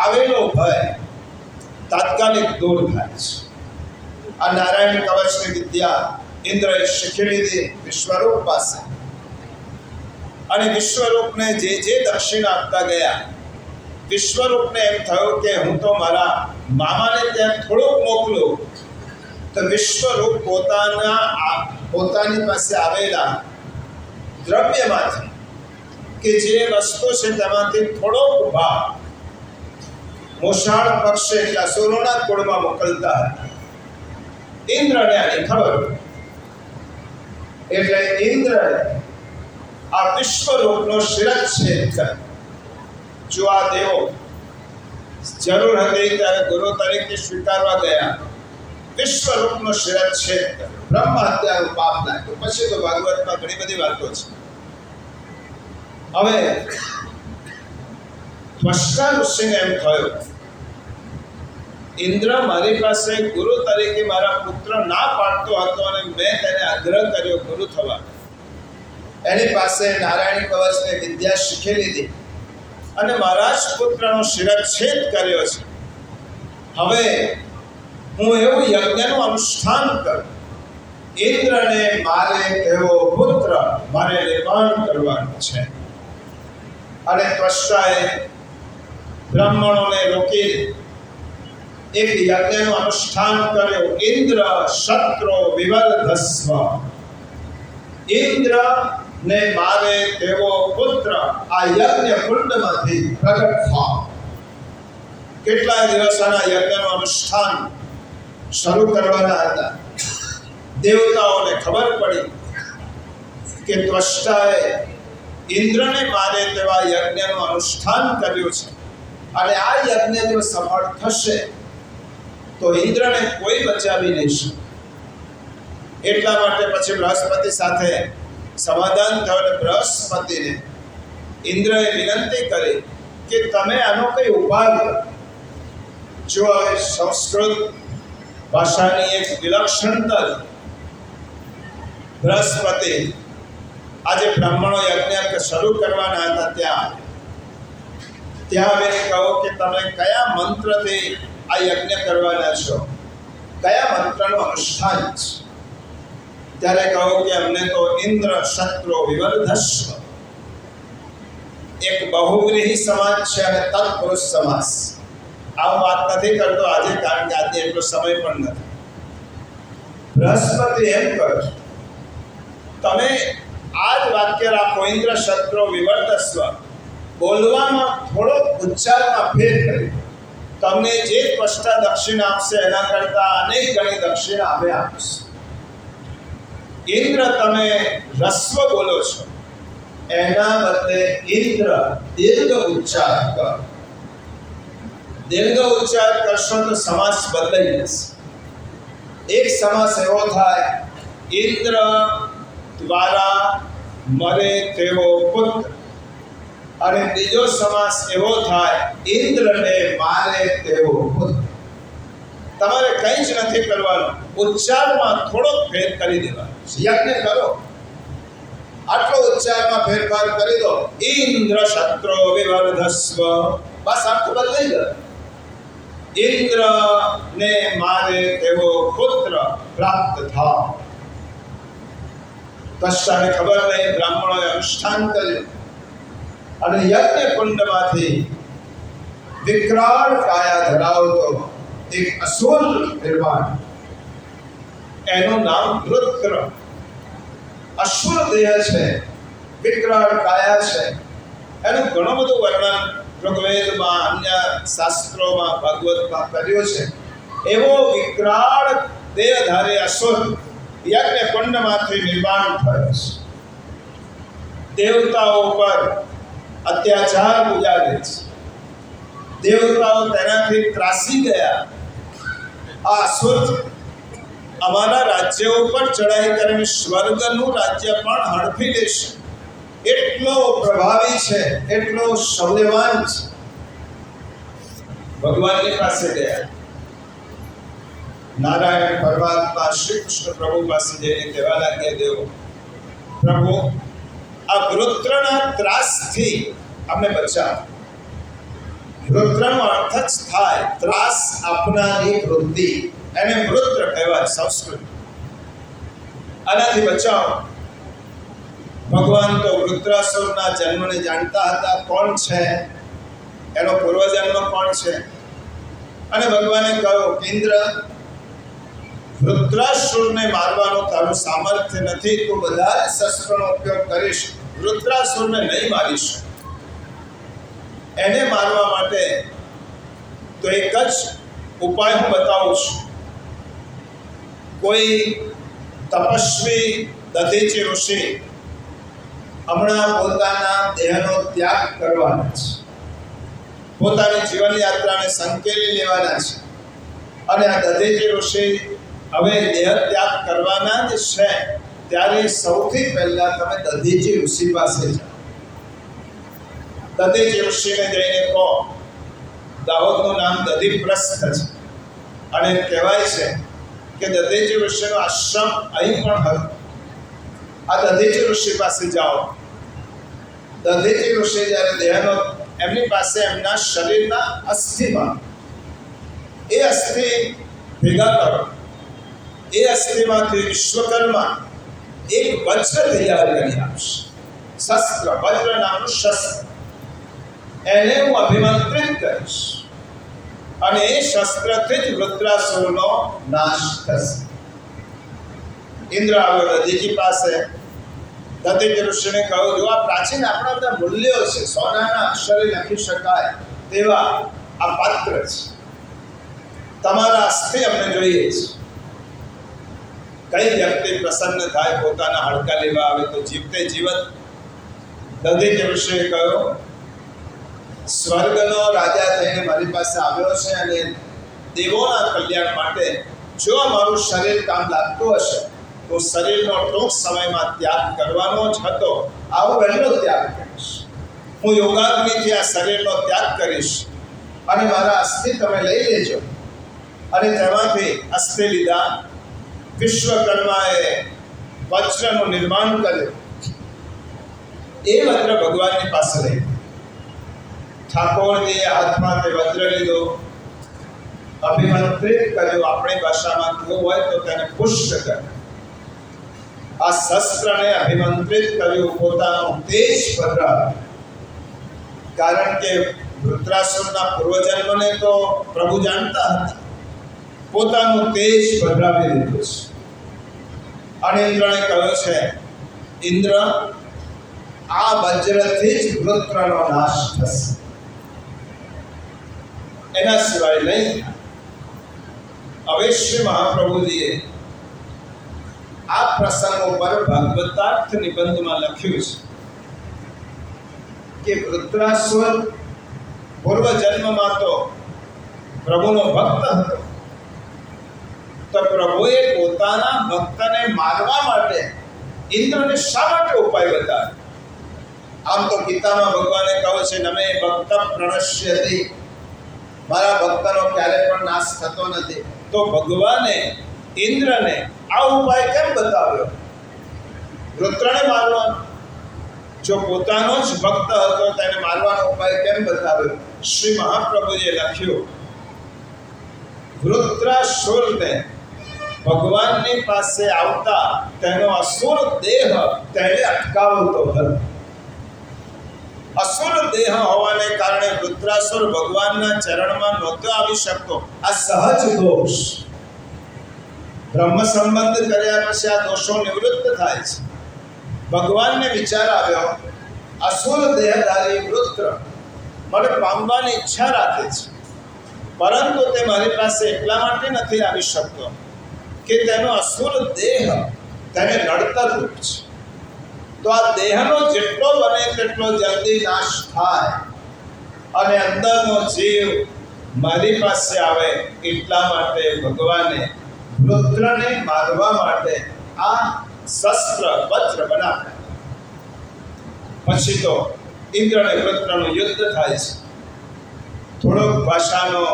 આવેલો ભય તાત્કાલિક દૂર થાય છે. આ નારાયણ કવચની વિદ્યા ઇન્દ્રએ શીખી લીધી વિશ્વરૂપ પાસે, અને વિશ્વરૂપને જે દક્ષિણા આપતા ગયા, વિશ્વરૂપને એમ થયું કે હું તો મારા મામાને ત્યાં થોડુંક મોકલું, તો વિશ્વરૂપ પોતાની પાસે આવેલા દ્રવ્યમાંથી કે જે વસ્તુ છે તેમાંથી થોડોક ભાગ મોસાળ પક્ષે એટલે અસુરોના કુળમાં મોકલતા હતા. ઇન્દ્રને આની ખબર, એટલે ઇન્દ્રએ આ વિશ્વરૂપનો શિરચ્છેદ કર્યો. જો આ દેવો જરૂર હતી ત્યારે ગુરુ તરીકે સ્વીકારવા ગયા, વિશ્વરૂપનો શિરચ્છેદ કર્યો, બ્રહ્મ હત્યાનું પાપ નાખ્યું. પછી તો ભાગવતમાં ઘણી બધી વાતો છે. હવે ત્વષ્ટા ઋષિને એમ થયું, ઇન્દ્ર મારી પાસે ગુરુ તરીકે મારા પુત્ર ના પાડતો હતો અને મેં તેને આગ્રહ કર્યો ગુરુ થવા. એની પાસે નારાયણ કવચની વિદ્યા શીખી લીધી અને મારા જ પુત્રનો શિરચ્છેદ કર્યો છે. હવે હું એવું યજ્ઞનું અનુષ્ઠાન કરું, ઇન્દ્રને મારે એવો પુત્ર મારે નિર્માણ કરવાનો છે. અને ત્વષ્ટાએ બ્રાહ્મણોને રોકી એક યજ્ઞનું અનુષ્ઠાન કર્યું. ઇન્દ્ર શત્રો વિવર્ધસ્વ, ઇન્દ્ર ને મારે તેવો પુત્ર આ યજ્ઞ કુંડમાંથી પ્રગટ થાવ. કેટલાય દિવસના યજ્ઞનું અનુષ્ઠાન શરૂ કરવાના હતા. દેવતાઓને ખબર પડી કે ત્વષ્ટાએ ઇન્દ્રને મારે તેવા યજ્ઞનું અનુષ્ઠાન કર્યું છે, અને આ યજ્ઞ જો સફળ થશે તો ઇન્દ્રને કોઈ બચાવી નહીં શકે. એટલા માટે પછી બૃહસ્પતિ સાથે સમાધાન થયું અને બૃહસ્પતિને ઇન્દ્રએ વિનંતી કરી કે તમે આનો કઈ ઉપાય કરો. જો હવે સંસ્કૃત ભાષાની એક વિલક્ષણતા, બૃહસ્પતિ આજે બ્રાહ્મણો યજ્ઞ શરૂ કરવાના હતા ત્યાં મેં કહું કે તમે કયા મંત્રથી આ યજ્ઞ કરવાના છો, કયા મંત્રનું અનુષ્ઠાન છે? ત્યારે કહું કે અમને તો ઇન્દ્ર શત્રો વિવર્ધસ્વ, એક બહુવ્રીહી સમાજ છે અને તત્પુરુષ સમાસ. આ વાત નથી કરતો આજે, કારણ કે આજે એટલો સમય પણ નથી. બૃહસ્પતિ એમ કહે, તમે આ જ વાક્ય રાખો, ઇન્દ્ર શત્રો વિવર્ધસ્વ, બોલવામાં થોડો ઉચ્ચારમાં ફેર કરી, તમને જે ત્વષ્ટા દક્ષિણા આપશે એના કરતા અનેક ગણી દક્ષિણા અમે આપીશું. ઇન્દ્ર તમે રસ્વ બોલો છો, એના બદલે ઇન્દ્ર દીર્ઘ ઉચ્ચાર કરો. દીર્ઘ ઉચ્ચાર કરશો તો સમાસ બદલાઈ જશે. એક સમાસ એવો થાય, ઇન્દ્ર દ્વારા મરે તેવો પુત્ર, અને બીજો સમાસ એવો થાય, ઇન્દ્રને મારે તેવો પુત્ર. તમારે કંઈ જ નથી કરવાનું, ઉચ્ચારમાં થોડોક ફેર કરી દેવાનો. યજ્ઞ કરો, આટલો ઉચ્ચારમાં ફેરફાર કરી દો, ઇન્દ્ર શત્રો વિવર્ધસ્વ, બસ આખું બદલાઈ ગયું. ઇન્દ્ર ને મારે તેવો પુત્ર પ્રાપ્ત થાવ. ત્વષ્ટાને ખબર નહીં, બ્રાહ્મણોએ અનુષ્ઠાન કર્યું અને યજ્ઞ કુંડમાંથી વિકરાળ કાયા ધરાવતો એક અસુર નિર્માણ, એનું નામ વૃત્ર. અસુર દેહ છે, વિકરાળ કાયા છે. એનું ઘણું બધું વર્ણન ઋગ્વેદમાં, અન્ય શાસ્ત્રોમાં, ભાગવતમાં કર્યું છે. એવો વિકરાળ દેહધારી અસુર યજ્ઞ કુંડમાંથી નિર્માણ થયો છે. દેવતાઓ પર અત્યાચાર ગુજારે છે. દેવતાઓ તેનાથી ત્રાસી ગયા. આ અસુર અમારા રાજ્ય ઉપર ચડાઈ કરીને સ્વર્ગનું રાજ્ય પણ હડપી લેશે. એટલો પ્રભાવી છે, એટલો શૌર્યવાન છે. ભગવાનની પાસે ગયા. નારાયણ પરમાત્મા શ્રી કૃષ્ણ પ્રભુ પાસે જઈને કહેવા લાગ્યા, દેવો પ્રભુ આ વૃત્રના ત્રાસથી અમને બચાવ. વૃત્રનો અર્થ જ થાય ત્રાસ આપનારી વૃત્તિ, એને વૃત્ર કહેવાય સંસ્કૃત. આનાથી બચાવ. ભગવાન તો વૃત્રાસુરના જન્મને જાણતા હતા, કોણ છે, એનો પૂર્વજન્મ કોણ છે. અને ભગવાને કહ્યું કે ઇન્દ્ર, વૃત્રાસુરને મારવાનું તારું સામર્થ્ય નથી, તું બધા જ શસ્ત્રોનો ઉપયોગ કરીશ, વૃત્રાસુરને નહીં મારીશ. એને મારવા માટે તો એક જ ઉપાય હું બતાવું છું. કોઈ તપસ્વી દધીચી ઋષિ હમણાં પોતાના દેહનો ત્યાગ કરવાના છે, પોતાની જીવન યાત્રાને સંકેલી લેવાના છે. અને આ દધીચી ઋષિ હવે દેહ ત્યાગ કરવાના જ છે, ત્યારે સૌથી પહેલા તમે દધીચી ઋષિ પાસે જાઓ. દધીચી ઋષિને જઈને કહો, દાહોદનું નામ દધીપ્રસ્થ છે અને કહેવાય છે કે દધીચી ઋષિનો આશ્રમ અહીં પણ હતો. આ દધીચી ઋષિ પાસે જાઓ. દધીચી ઋષિ જ્યારે દેહનો એમની પાસે એમના શરીરના અસ્થિમાં એ અસ્થિ ભેગા કરો. એ અસ્થિમાંથી વિશ્વકર્મા એક વજ્ર તૈયાર કરી આપશે. શસ્ત્ર, વજ્ર નામનું શસ્ત્ર, એને હું અભિમંત્રિત કરીશ અને એ શસ્ત્રથી જ વૃત્રાસુરનો નાશ થશે. ઇન્દ્ર આવ્યો દધીચી પાસે. દધીચી ઋષિને કહ્યું, જો આ પ્રાચીન આપણા બધા મૂલ્યો છે, સોનાના અક્ષરે લખી શકાય તેવા આ પાત્ર છે, તમારા અસ્થિ અમને જોઈએ છે. કઈ વ્યક્તિ પ્રસન્ન થાય પોતાના હાડકા લેવા આવે તો જીવતે જીવત? દધીચી ઋષિએ કહ્યું, સ્વર્ગનો રાજા થઈને મારી પાસે આવ્યો છે અને દેવોના કલ્યાણ માટે જો મારું શરીર કામ લાગતું હશે તો શરીરનો ટૂંક સમયમાં ત્યાગ કરવાનો જ હતો. આવો વહેલો ત્યાગ કરીશ. હું યોગાગ્નિથી આ શરીરનો ત્યાગ કરીશ અને મારા અસ્થિ તમે લઈ લેજો. અને તેમાંથી અસ્થિ લીધા. વિશ્વકર્માએ વજ્રનું નિર્માણ કર્યું. એ વજ્ર ભગવાનની પાસે લઈ. ઠાકોરજીએ હાથમાં તે વજ્ર લીધો, અભિમંત્રિત કર્યું. આપણી ભાષામાં કેવું હોય તો તેને પુષ્ટ કર્યું. આ શસ્ત્રને અભિમંત્રિત કર્યું, પોતાનું તેજ પધરાવ્યું. કારણ કે વૃત્રાસુરના પૂર્વજન્મને તો પ્રભુ જાણતા હતા, પોતાનું તેજ પધરાવી દીધું છે. અને ઇન્દ્રને કહ્યું છે, ઇન્દ્ર, આ વજ્રથી જ વૃત્રનો નાશ થશે, એના સિવાય નહીં. હવે શ્રી મહાપ્રભુજીએ આ પ્રસંગ ઉપર ભાગવતાર્થ નિબંધમાં લખ્યું છે કે વૃત્રાસુર પૂર્વજન્મમાં તો પ્રભુનો ભક્ત હતો, તો પ્રભુએ પોતાના ભક્તને મારવા માટે ઇન્દ્રને શા માટે ઉપાય બતાવ્યો? આમ તો ગીતામાં ભગવાને કહ્યું છે, નમે ભક્ત પ્રણશ્યતિ, મારા ભક્તનો ક્યારે પણ નાશ થતો નથી. તો ભગવાને ઇન્દ્રને આ ઉપાય કેમ બતાવ્યો? વૃત્રને મારવાનો. જો પોતાનો જ ભક્ત હતો તેને મારવાનો ઉપાય કેમ બતાવ્યો? શ્રી મહાપ્રભુએ લખ્યું, વૃત્રાસુરને ભગવાનની પાસે આવતા તેનો અસુર દેહ તેને અટકાવતો હતો. અસુર દેહ હોવાને કારણે વૃત્રાસુર ભગવાનના ચરણમાં નહોતો આવી શકતો. આ સહજ દોષ. બ્રહ્મ સંબંધ કર્યા પછી આ દોષો નિવૃત્ત થાય છે. ભગવાનને વિચાર આવ્યો, અસુર દેહધારી વૃત્ર મને પામવાની ઈચ્છા રાખે છે, પરંતુ તે મારી પાસે એટલા માટે નથી આવી શકતો કે તેનો અસુર દેહ તેને નડતરરૂપ છે. તો આ દેહનો જેટલો બને તેટલો જલ્દી નાશ થાય અને અંદરનો જીવ મારી પાસે આવે, એટલા માટે ભગવાને વૃત્રને મારવા માટે આ શસ્ત્ર વજ્ર બનાવ્યા. પછી તો ઇન્દ્ર અને વૃત્રનું યુદ્ધ થાય છે. થોડોક ભાષાનો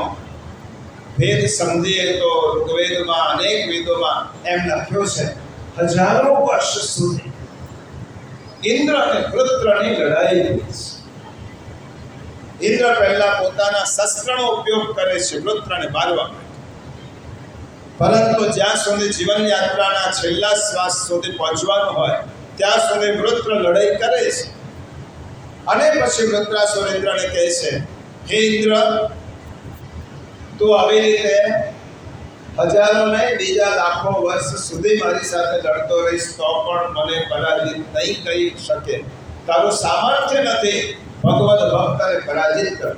ભેદ સમજીએ તો ઋગ્વેદમાં અનેક વેદોમાં એમ લખ્યું છે, હજારો વર્ષ સુધી ઇન્દ્ર અને વૃત્રની લડાઈ થઈ છે. ઇન્દ્ર પહેલા પોતાના શસ્ત્રનો ઉપયોગ કરે છે વૃત્રને મારવા માટે, પરંતુ જ્યાં સુધી જીવન યાત્રાના છેલ્લા શ્વાસ સુધી પહોંચવાનું હોય ત્યાં સુધી વૃત્ર લડાઈ કરે છે. અને પછી વૃત્રાસુર ઇન્દ્રને કહે છે, હે ઇન્દ્ર, તું આવી રીતે હજારો નહીં, બીજા લાખો વર્ષ સુધી મારી સાથે લડતો રહીશ તો પણ મને પરાજિત નહીં કરી શકે. તારું સામર્થ્ય નથી ભગવદ ભક્તને પરાજિત કર.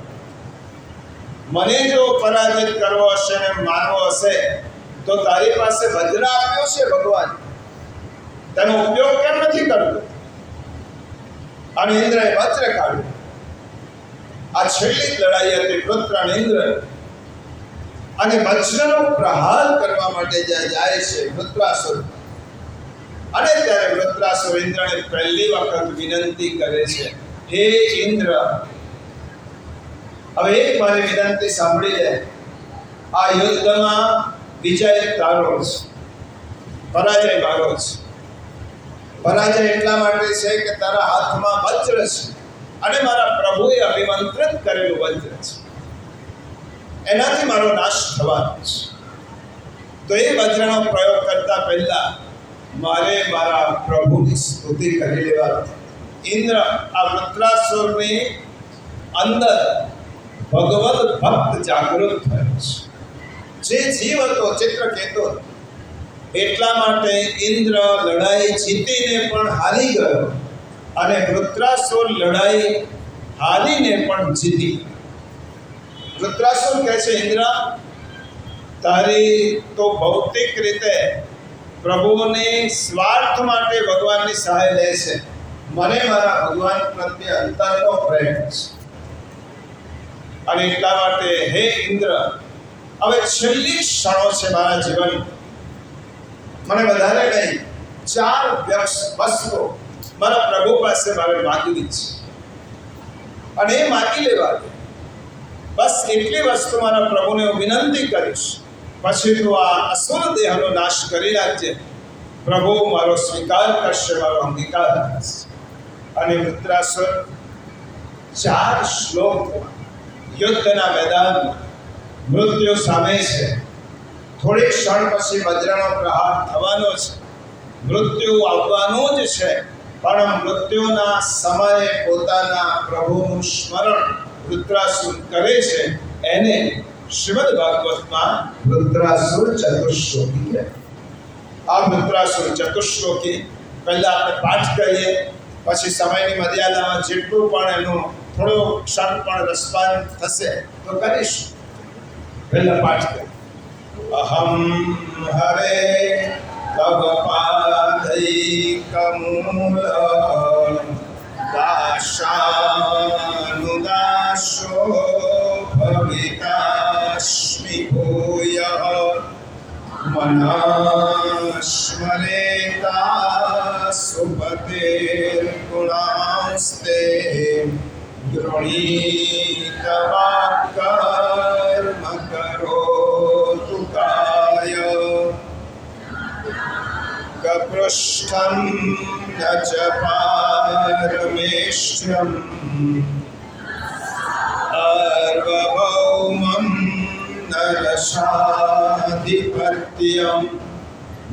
મને જો પરાજિત કરવો હશે ને મારવો હશે તો તારી પાસે વજ્ર આપ્યો છે ભગવાન, તેનો ઉપયોગ કેમ નથી કરતો? અને ઇન્દ્રએ વજ્ર કાઢ્યું. આ છેલ્લી લડાઈ હતી વૃત્ર અને ઇન્દ્ર. અને વજ્રનો પ્રહાર કરવા માટે જ્યાં જાય છે વૃત્રાસુર, અને ત્યારે વૃત્રાસુર ઇન્દ્રને પહેલી વખત વિનંતી કરે છે, હે ઇન્દ્ર, હવે એક મારી વિનંતી સાંભળી લે. આ યુદ્ધમાં વિજય તારો છે, પરાજય મારો છે. પરાજય એટલા માટે છે કે તારા હાથમાં વજ્ર છે અને મારા પ્રભુએ અભિમંત્રિત કરેલું વજ્ર છે, એનાથી મારો નાશ થવાનો છે. તો એ વજ્રનો પ્રયોગ કરતા પહેલા મારે મારા પ્રભુની સ્તુતિ કરી લેવાની. ઇન્દ્ર આ વૃત્રાસુરની અંદર ભગવદ ભક્ત જાગૃત થયો છે. જે જીવ હતો ચિત્રકેતુ, એટલા માટે ઇન્દ્ર લડાઈ જીતીને પણ હારી ગયો અને વૃત્રાસુર લડાઈ હારીને પણ જીતી. વૃત્રાસુર કહે છે, ઇન્દ્ર, તારી તો ભૌતિક રીતે પ્રભુની સ્વાર્થ માટે ભગવાનની સહાય લે છે. મને મારા ભગવાન પ્રત્યે અંતરનો પ્રેમ છે. અને એટલા માટે હે ઇન્દ્ર, હવે છેલ્લી ક્ષણો છે મારા જીવન. મને વધારે નહીં, 4 વસ્તુ મારા પ્રભુ પાસે મારે માગવી છે અને એ માગી લેવા દે. બસ એટલી વસ્તુ મારા પ્રભુને હું વિનંતી કરીશ. પછી તું આ અસુર દેહનો નાશ કરી નાખજે. પ્રભુ મારો સ્વીકાર કરશે, મારો અંગીકાર કરશે. અને વૃત્રાસુર 4 શ્લોક યુદ્ધના મેદાનમાં મૃત્યુ સામે છે. થોડી ક્ષણ પછી વજ્રનો પ્રહાર થવાનો છે, મૃત્યુ આવવાનું જ છે. પણ મૃત્યુના સમયે પોતાના પ્રભુનું સ્મરણ વૃત્રાસુર કરે છે. એને શ્રીમદ ભાગવતમાં વૃત્રાસુર ચતુશ્લોકી કહે. આ વૃત્રાસુર ચતુશ્લોકી પહેલા આપણે પાઠ કરીએ, પછી સમયની મર્યાદામાં જેટલું પણ એનું થોડો ક્ષણ પણ રસપાન થશે તો કરીશું. પહેલા પાઠ કરીએ. અહમ હરે તવ પાદૈકમૂલ દાશાનુદાશો ભવિતાસ્મિ ભૂયઃ મનસ્મરેતા સુપતિર્ગુણાસ્તે ગૃણીતવા કર્મ કરોતુ કાય કપૃષ્ઠં ન ચ પારમેષ્ઠ્યં સર્વભૌમં નરસાધિપત્યં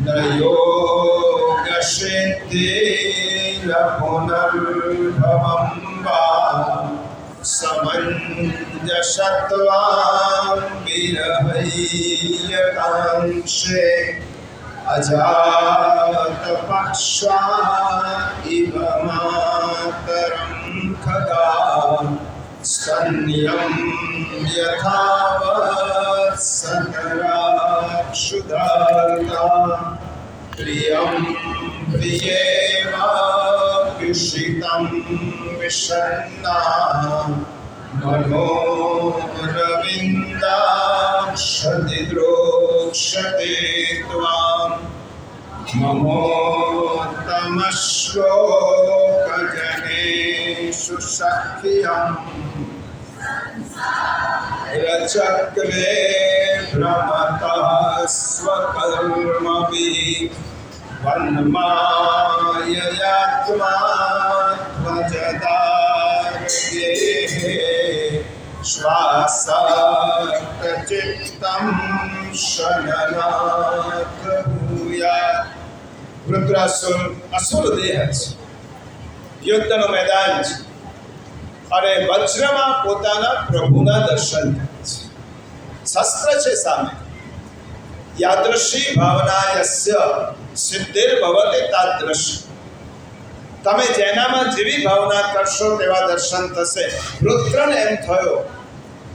ન યોગસિદ્ધિર પુનર્ભવં વા સમંજસત્વાં વિરહૈયકાંક્ષે અજાતપક્ષા ઇવ માતરં ખગા સ્તન્યં યથાવત સતરાક્ષુધાર્તા પ્રિયં પ્રિયેવાપ્યુષિतं વિષન્ના મનોરવિન્દાક્ષતિદ્રોક્ષતે ત્વાં મમોત્તમશ્લોકજનેષુ સખ્યં રચક્રે ભ્રમતઃ સ્વકર્મભિः વન્માયયાત્મા આસક્તચિત્તં શનનાથ ભૂયાત. વૃત્રાસુર અસુર દેહ છે, યુદ્ધનું મેદાન છે અને વજ્રમાં પોતાના પ્રભુના દર્શન થાય છે. શસ્ત્ર છે સામે. યાદૃશી ભાવના યસ્ય સિદ્ધિર્ભવતિ તાદૃશી. તમે જેનામાં જેવી ભાવના કરશો તેવા દર્શન થશે. વૃત્રને એમ થયો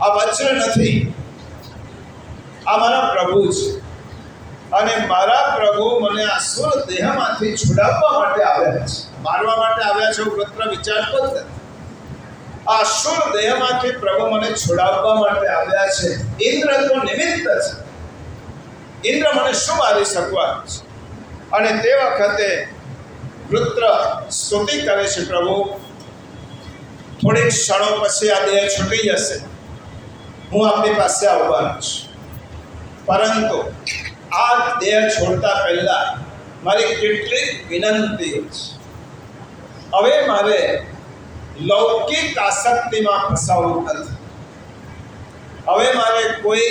આ વજ્ર નથી, આ મારા પ્રભુ છે અને મારા પ્રભુ મને અસુર દેહમાંથી છોડાવવા માટે આવ્યા છે, મારવા માટે આવ્યા છે. વૃત્ર વિચારતો જ નથી. આ અસુર દેહમાંથી પ્રભુ મને છોડાવવા માટે આવ્યા છે. ઇન્દ્ર તો નિમિત્ત છે, ઇન્દ્ર મને શું મારી શકવાનું છે? અને તે વખતે વૃત્ર સ્તુતિ કરે છે, પ્રભુ થોડીક ક્ષણો પછી આ દેહ છૂટી જશે, હું આપની પાસે આવવાનો છું, પરંતુ આ દેહ છોડતા પહેલા મારી કેટલીક વિનંતીઓ છે. હવે મારે લૌકિક આસક્તિમાં ફસાવવું નથી. હવે મારે કોઈ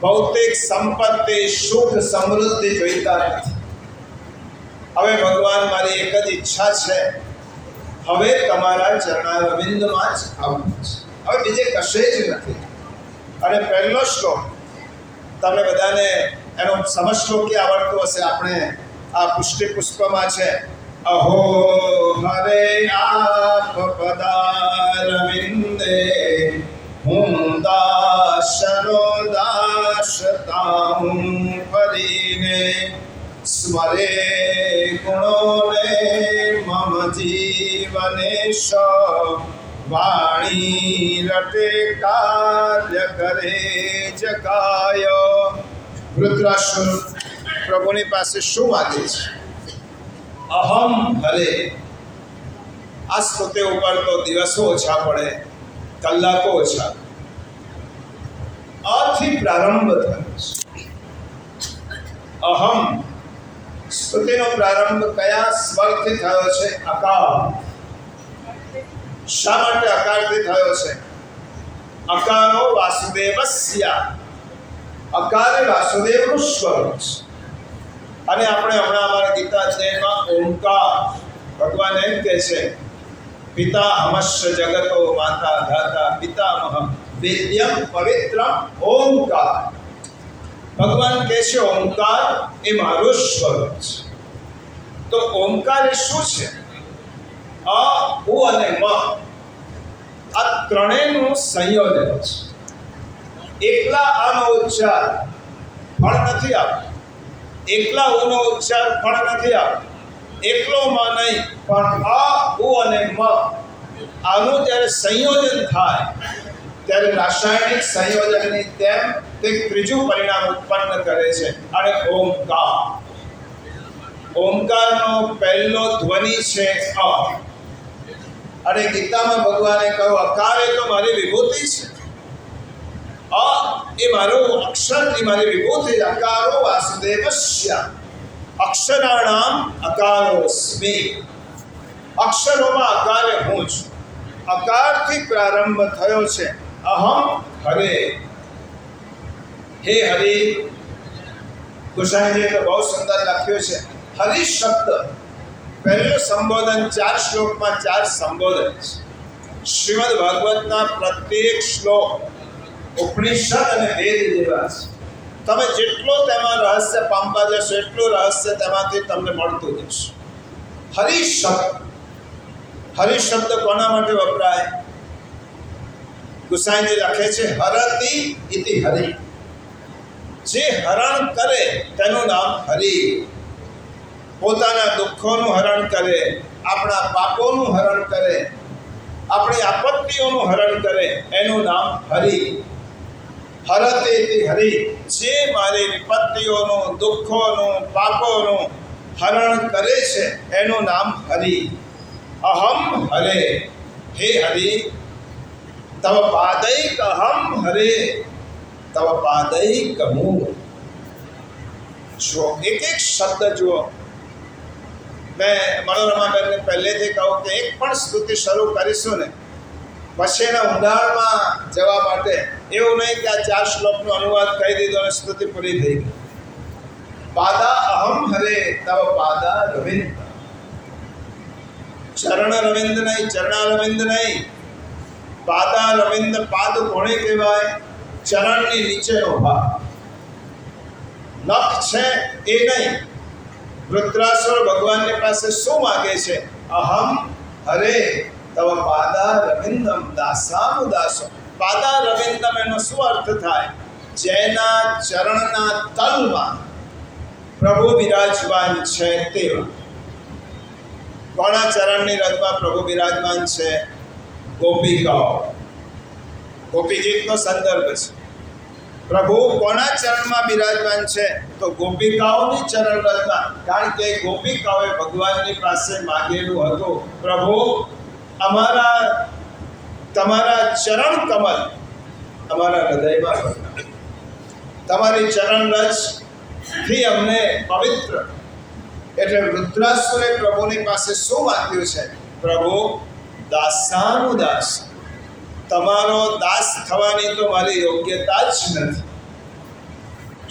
ભૌતિક સંપત્તિ, સુખ, સમૃદ્ધિ જોઈતા નથી. હવે ભગવાન મારી એક જ ઈચ્છા છે, હવે તમારા ચરણારવિંદમાં જ આવવું છે, હવે બીજે કશે જ નથી. અને પહેલો શ્લોક તમે બધાને એનો સમશ્લોકી આવડતો હશે. આપણે આ પુષ્ટિ પુષ્પમાં છે, અહો હરે આપ પદારવિંદે હું દાસનો દાસતાહું ફરીને સ્મરે ગુણોને મમ જીવનેશ વાણી રટે કાર્ય કરે જગાય. વૃત્રાસુર પ્રભુની પાસે શું માગે છે? અહમ હરે. આ સ્તુતિ ઉપર તો દિવસો ઓછા પડે, કલાકો ઓછા. આથી પ્રારંભ થયો છે. અહમ સ્તુતિનો પ્રારંભ કયા સ્વરથી થયો છે? અકાર. શા માટે અકારથી થયો છે? અકારો વાસુદેવસ્ય. અકાર એ વાસુદેવનું સ્વર છે. અને આપણે હમણાં અમારા ગીતા અધ્યાયમાં ઓમકાર, ભગવાન એમ કહે છે, પિતા હમસ્ય જગતો માતા ધાતા પિતામહ વેદ્યમ પવિત્રમ ઓમકાર. ભગવાન કહે છે ઓમકાર એ મારો સ્વર છે. તો ઓમકાર એ શું છે? અ, ઉ અને મ આ ત્રણેયનું સંયોજન છે. એકલા આનો ઉચ્ચાર ફળ નથી આપતો, એકલા ઉનો ઉચ્ચાર ફળ નથી આપતો, એકલો મ નહીં, પણ આ, ઉ અને મ આનું જ્યારે સંયોજન થાય ત્યારે રાસાયણિક સંયોજનની તેમ તે ત્રીજું પરિણામ ઉત્પન્ન કરે છે, અને ઓમકાર. ઓમકારનો પહેલો ધ્વનિ છે અ. અને ગીતામાં ભગવાને કહ્યું અકાર એ તો મારી વિભૂતિ છે, અ એ મારું અક્ષર, એ મારી વિભૂતિ. અકારો વાસુદેવસ્ય. અક્ષરાણામ અકારોસ્મિ. અક્ષરોમાં અકાર એ હું છું. અકારથી પ્રારંભ થયો છે. અહમ હરે. હે હરિ. ગોસાઈજીએ તો બહુ સુંદર લખ્યું છે. હરિ શબ્દ પહેલું સંબોધન 4 શ્લોકમાં 4 સંબોધન છે. શ્રીમદ ભાગવતના પ્રત્યેક શ્લોક ઉપનિષદ અને વેદ જેવા છે. તમે જેટલો તેમાં રહસ્ય પામવા જશો એટલું રહસ્ય તેમાંથી તમને મળતું જશે. હરિ શબ્દ. હરિ શબ્દ કોના માટે વપરાય? ગુસાઈજી લખે છે હરતિ ઇતિ હરિ. જે હરણ કરે તેનું નામ હરિ. પોતાના દુઃખોનું હરણ કરે, આપણા પાપોનું હરણ કરે, આપણી આપત્તિઓનું હરણ કરે, એનું નામ હરિ. હરતે ઇતિ હરિ. જે મારી વિપત્તિઓનું, દુઃખોનું, પાપોનું હરણ કરે છે એનું નામ હરિ. અહમ હરે. હે હરિ, તવ પાદૈક અહમ હરે, તવ પાદૈક હું. જુઓ, એક એક શબ્દ જુઓ. મેં મનોરમાબેનને પહેલેથી કહું કે એક પણ સ્તુતિ શરૂ કરીશું ને પછીના ઊંડાણમાં જવા માટે એવું નહીં કે આ 4 શ્લોકનો અનુવાદ કહી દીધો અને સ્તુતિ પૂરી થઈ ગઈ. પાદા અહમ હરે તવ પાદા રવિંદ. ચરણ રવિંદ નહીં, ચરણારવિંદ નહીં, પાદા રવિંદ. પાદ કોણે કહેવાય? ચરણની નીચેનો ભાગ. નખ છે એ નહીં. વૃત્રાસુર ભગવાનની પાસે શું માગે છે? અહમ હરે તવ પાદા રવિંદમ દાસાનુદાસો. પાદા રવિંદમ એનો શું અર્થ થાય? જેના ચરણના તલમાં પ્રભુ બિરાજમાન છે તેવા. કોના ચરણની રજમાં પ્રભુ બિરાજમાન છે? ગોપિકાઓ. ગોપી ગીતનો સંદર્ભ છે. પ્રભુ કોના ચરણમાં બિરાજમાન છે? તો ગોપિકાઓની ચરણ રજમાં. કારણ કે ગોપિકાઓએ ભગવાનની પાસે માગેલું હતું, પ્રભુ તમારા ચરણ કમલ અમારા હૃદયમાં ભરો. તમારી ચરણ રજથી અમને પવિત્ર. એટલે રુદ્રાસુરે પ્રભુની પાસે શું માગ્યું છે? પ્રભુ દાસાનુદાસ. તમારો દાસ થવાની તો મારી યોગ્યતા જ નથી.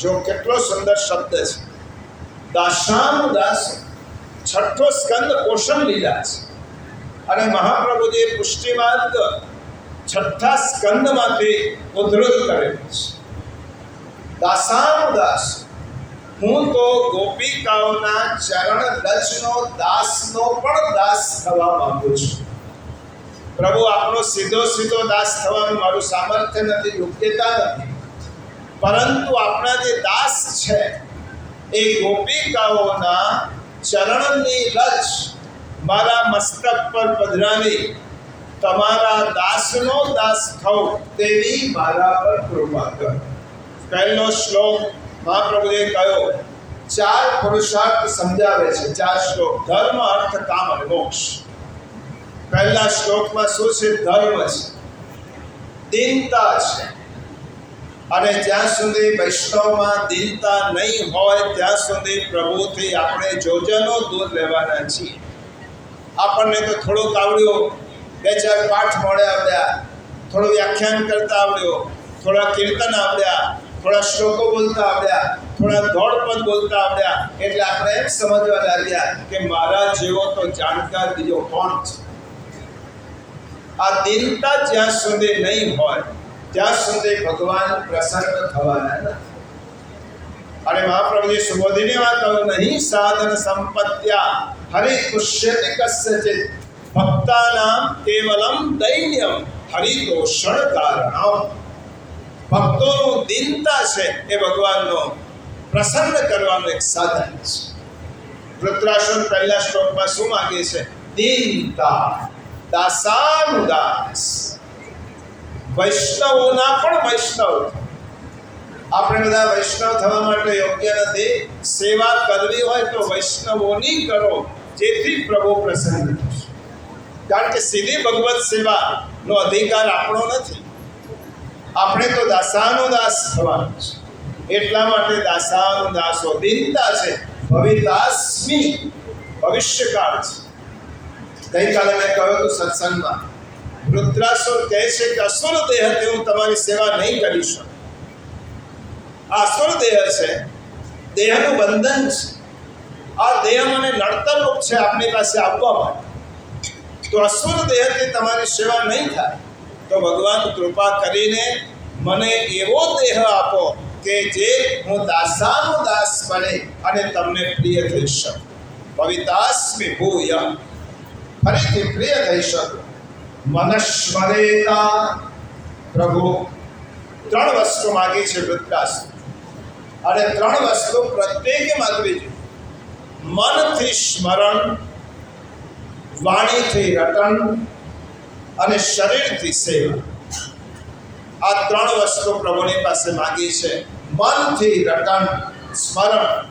જો કેટલો સુંદર શબ્દ છે, દાસાનુદાસ. 6થો સ્કંદ પોષણ લીલા છે અને મહાપ્રભુજીએ પુષ્ટિ માર્ગ 6થા સ્કંદમાંથી ઉદ્ધૃત કરેલું છે. દાસાનુદાસ. હું તો ગોપિકાઓના ચરણ રજનો દાસનો પણ દાસ થવા માંગુ છું. પ્રભુ આપણો સીધો દાસ થવાનું મારું સામર્થ્ય નથી, યોગ્યતા નથી, પરંતુ આપણા જે દાસ છે એ ગોપિકાઓના ચરણની રજ મારા મસ્તક પર પધરાવી તમારા દાસનો દાસ થઉં તેવી મારા પર કૃપા કર. પહેલો શ્લોક મહાપ્રભુએ કહ્યો, 4 પુરુષાર્થ સમજાવે છે. 4 શ્લોક. ધર્મ, અર્થ, કામ અને મોક્ષ. પહેલા શ્લોકમાં શું છે? ધર્મ છે, દીનતા છે. અને જ્યાં સુધી વૈષ્ણવમાં દીનતા નહીં હોય ત્યાં સુધી પ્રભુથી આપણે જોજનો દૂર રહેવાના છીએ. આપણને તો થોડુંક આવડ્યું, 2-4 પાઠ મોડે આવ્યા, થોડું વ્યાખ્યાન કરતા આવડ્યો, થોડા કીર્તન આવડ્યા, થોડા શ્લોકો બોલતા આવડ્યા, થોડા દોડપદ બોલતા આવડ્યા, એટલે આપણે એમ સમજવા લાગ્યા કે મારા જેવો તો જાણકાર બીજો કોણ છે. આ દીનતા જ્યાં સુધી નહીં હોય ત્યાં સુધી ભગવાન પ્રસન્ન થવાના નથી. અને મહાપ્રભુજી સુબોધીની વાત કહ્યું, નહીં સાધન સંપત્ત્યા હરિ પુષ્યતિ કસ્યચિત ભક્તાનામ કેવલમ દૈન્યમ હરિતોષણ કારણમ. ભક્તોનું દીનતા છે એ ભગવાનનો પ્રસન્ન કરવાનું એક સાધન છે. વૃત્રાસુર પહેલા શ્લોકમાં શું માગે છે? દીનતા, દાસાનુદાસ. વૈષ્ણવોના પણ વૈષ્ણવ. આપણે બધા વૈષ્ણવ થવા માટે યોગ્ય નથી. સેવા કરવી હોય તો વૈષ્ણવોની કરો, જેથી પ્રભુ પ્રસન્ન થશે. કારણ કે સીધી ભગવત સેવાનો અધિકાર આપણો નથી. આપણે તો દાસાનુદાસ થવાનું છે. એટલા માટે દાસાનુદાસો. દીનતા છે. ભવિતાસ્મિ, ભવિષ્યકાળ છે. ગઈકાલે મેં કહ્યું હતું સત્સંગમાં, રુદ્રાસુર કહે છે કે અસુર દેહથી હું તમારી સેવા નહીં કરી શકું. આ અસુર દેહ છે, દેહનું બંધન છે. આ દેહ મને નડતરરૂપ છે આપની પાસે આવવા માટે. તો અસુર દેહથી તમારી સેવા નહીં થાય તો ભગવાન કૃપા કરીને મને એવો દેહ આપો કે જે હું દાસાનુદાસ બને અને તમને પ્રિય થઈ શકું. ભવિતાસ્મિ ભૂય, ફરીથી પ્રિય થઈ શકું. મનસ્મરેતા. પ્રભુ 3 વસ્તુ માગી છે વૃત્રાસુર, અને 3 વસ્તુ પ્રત્યેકે માગવી છે. મનથી સ્મરણ, વાણીથી રટણ અને શરીરથી સેવા. આ 3 વસ્તુ પ્રભુની પાસે માગી છે. મનથી રટણ, સ્મરણ.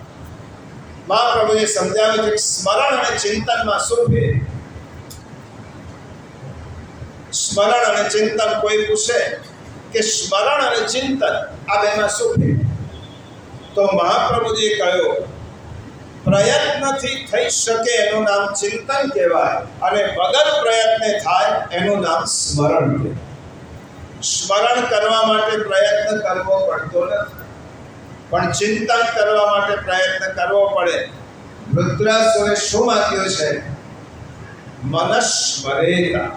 મહાપ્રભુએ સમજાવ્યું કે સ્મરણ અને ચિંતનમાં શું ફેર? સ્મરણ અને ચિંતન. કોઈ પૂછે કે સ્મરણ અને ચિંતન આ બેમાં શું ફેર? તો મહાપ્રભુજીએ કહ્યું પ્રયત્નથી થઈ શકે એનું નામ ચિંતન કહેવાય, અને વગર પ્રયત્ને થાય એનું નામ સ્મરણ કહેવાય. સ્મરણ કરવા માટે પ્રયત્ન કરવો પડતો નથી, પણ ચિંતન કરવા માટે પ્રયત્ન કરવો પડે. વૃત્રાસુરે શું માગ્યું છે? મનસ્મરેતા,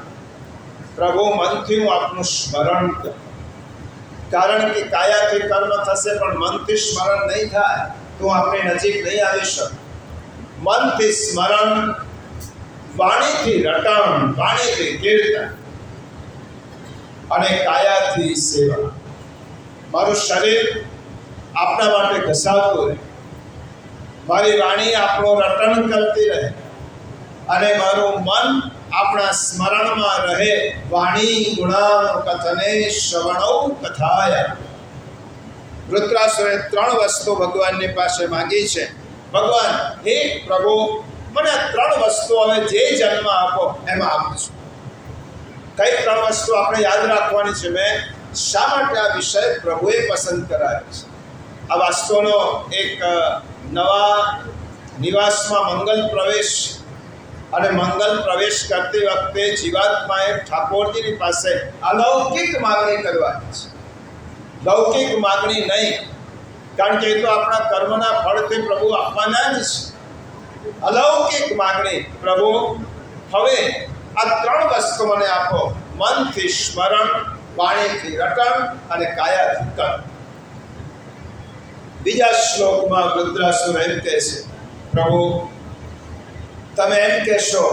પ્રભુ મનથી હું આપનું સ્મરણ કરું. કારણ કે કાયાથી કર્મ થશે પણ મનથી સ્મરણ નહીં થાય તો આપણી નજીક નહીં આવી શકે. મનથી સ્મરણ, વાણીથી રટણ, વાણીથી કીર્તન અને કાયાથી સેવા. મારું શરીર આપના માટે ઘસાતું રહે, મારી વાણી આપણું રટણ કરતી રહે અને મારું મન આપણા સ્મરણમાં રહે. વાણી ગુણાનો કથને શ્રવણૌ કથાય. વૃત્રાસુરે 3 વસ્તુ ભગવાનની પાસે માંગી છે. ભગવાન, હે પ્રભુ, મને 3 વસ્તુ હવે જે જન્મ આપો એમાં આપજો. કઈ 3 વસ્તુ આપણે યાદ રાખવાની છે? મેં શા માટે આ વિષય પ્રભુએ પસંદ કરાયો છે? આ વાસ્તવનો એક નવા નિવાસમાં મંગલ પ્રવેશ, અને મંગલ પ્રવેશ કરતી વખતે જીવાત્માએ ઠાકોરજીની પાસે અલૌકિક માગણી કરવાની છે. લૌકિક માગણી નહીં, કારણ કે એ તો આપણા કર્મના ફળથી પ્રભુ આપવાના જ છે. અલૌકિક માગણી, પ્રભુ હવે આ 3 વસ્તુ મને આપો: મનથી સ્મરણ, વાણીથી રટણ અને કાયાથી કર્મ. બીજા શ્લોકમાં વૃત્રાસુર એમ કહે છે, પ્રભુ તમે એમ કહેશો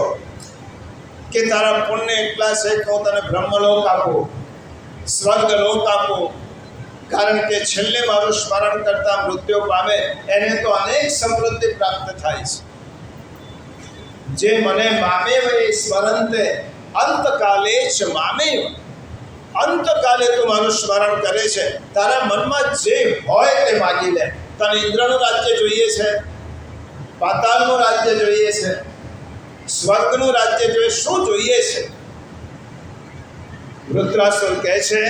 કે તારા પુણ્ય એટલા છે કે હું તને બ્રહ્મલોક આપું, સ્વર્ગલોક આપું, કારણ કે છેલ્લે મારું સ્મરણ કરતા મૃત્યુ પામે એને તો અનેક સમૃદ્ધિ પ્રાપ્ત થાય છે. જે મને મામેવ એ સ્મરંતે અંતકાલે ચ મામેવ. અંતકાલે તું મારું સ્મરણ કરે છે. તારા મનમાં જે હોય તે માગી લે. તને ઇન્દ્રનું રાજ્ય જોઈએ છે, પાતાળનું રાજ્ય જોઈએ છે, સ્વર્ગનું રાજ્ય જોઈએ, શું જોઈએ છે? વૃત્રાસુર કહે છે,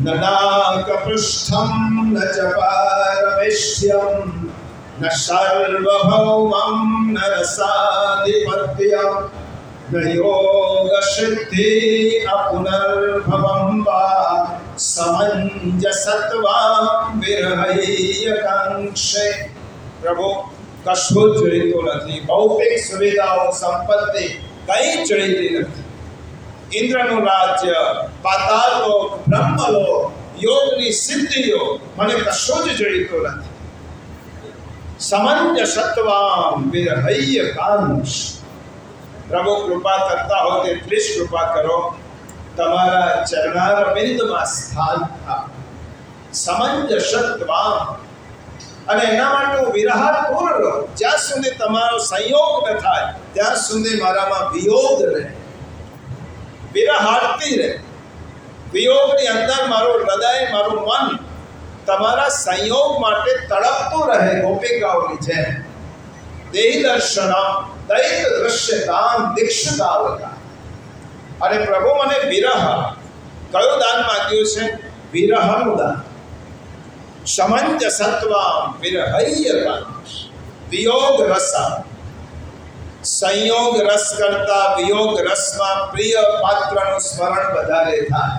ન નાકપૃષ્ઠમ ન ચ પારમેષ્ઠ્યમ ન સર્વભૌમં ન રસાધિપત્યમ ન યોગ સિદ્ધિ અપુનર્ભવમ વા સમંજસત્વાં વિરહૈયકાંક્ષે. પ્રભુ, કશું જ જોઈતું નથી. ભૌતિક સુવિધાઓ, સંપત્તિ કંઈ જ જોઈતી નથી. ઇન્દ્રનું રાજ્ય, પાતાળલોક, બ્રહ્મલોક, યોગની સિદ્ધિઓ મને કશું જ જોઈતું નથી. સમંજસત્વાં વિરહૈયકાંક્ષ. પ્રભુ, કૃપા કરતા હો તેટલી જ કૃપા કરો, તમારા ચરણારવિંદમાં સ્થાન આપો. સમંજસત્વાં, અને એના માટે હું વિરહાતુર રહું. જ્યાં સુધી તમારો સંયોગ ન થાય ત્યાં સુધી મારામાં વિયોગ રહે, વિરહાર્તી રહે. વિયોગની અંદર મારું હૃદય, મારું મન તમારા સંયોગ માટે તડપતું રહે, ગોપિકાઓની જેમ. દેહી દર્શનમ દૈત દૃશ્યતામ દીક્ષિતાવતા. અને પ્રભુ મને વિરહ, કયું દાન માગ્યું છે? વિરહનું દાન. સમંજસત્વાં વિરહૈયકાંક્ષ. વિયોગ રસા. સંયોગ રસ કરતા વિયોગ રસમાં પ્રિય પાત્રનું સ્મરણ વધારે થાય.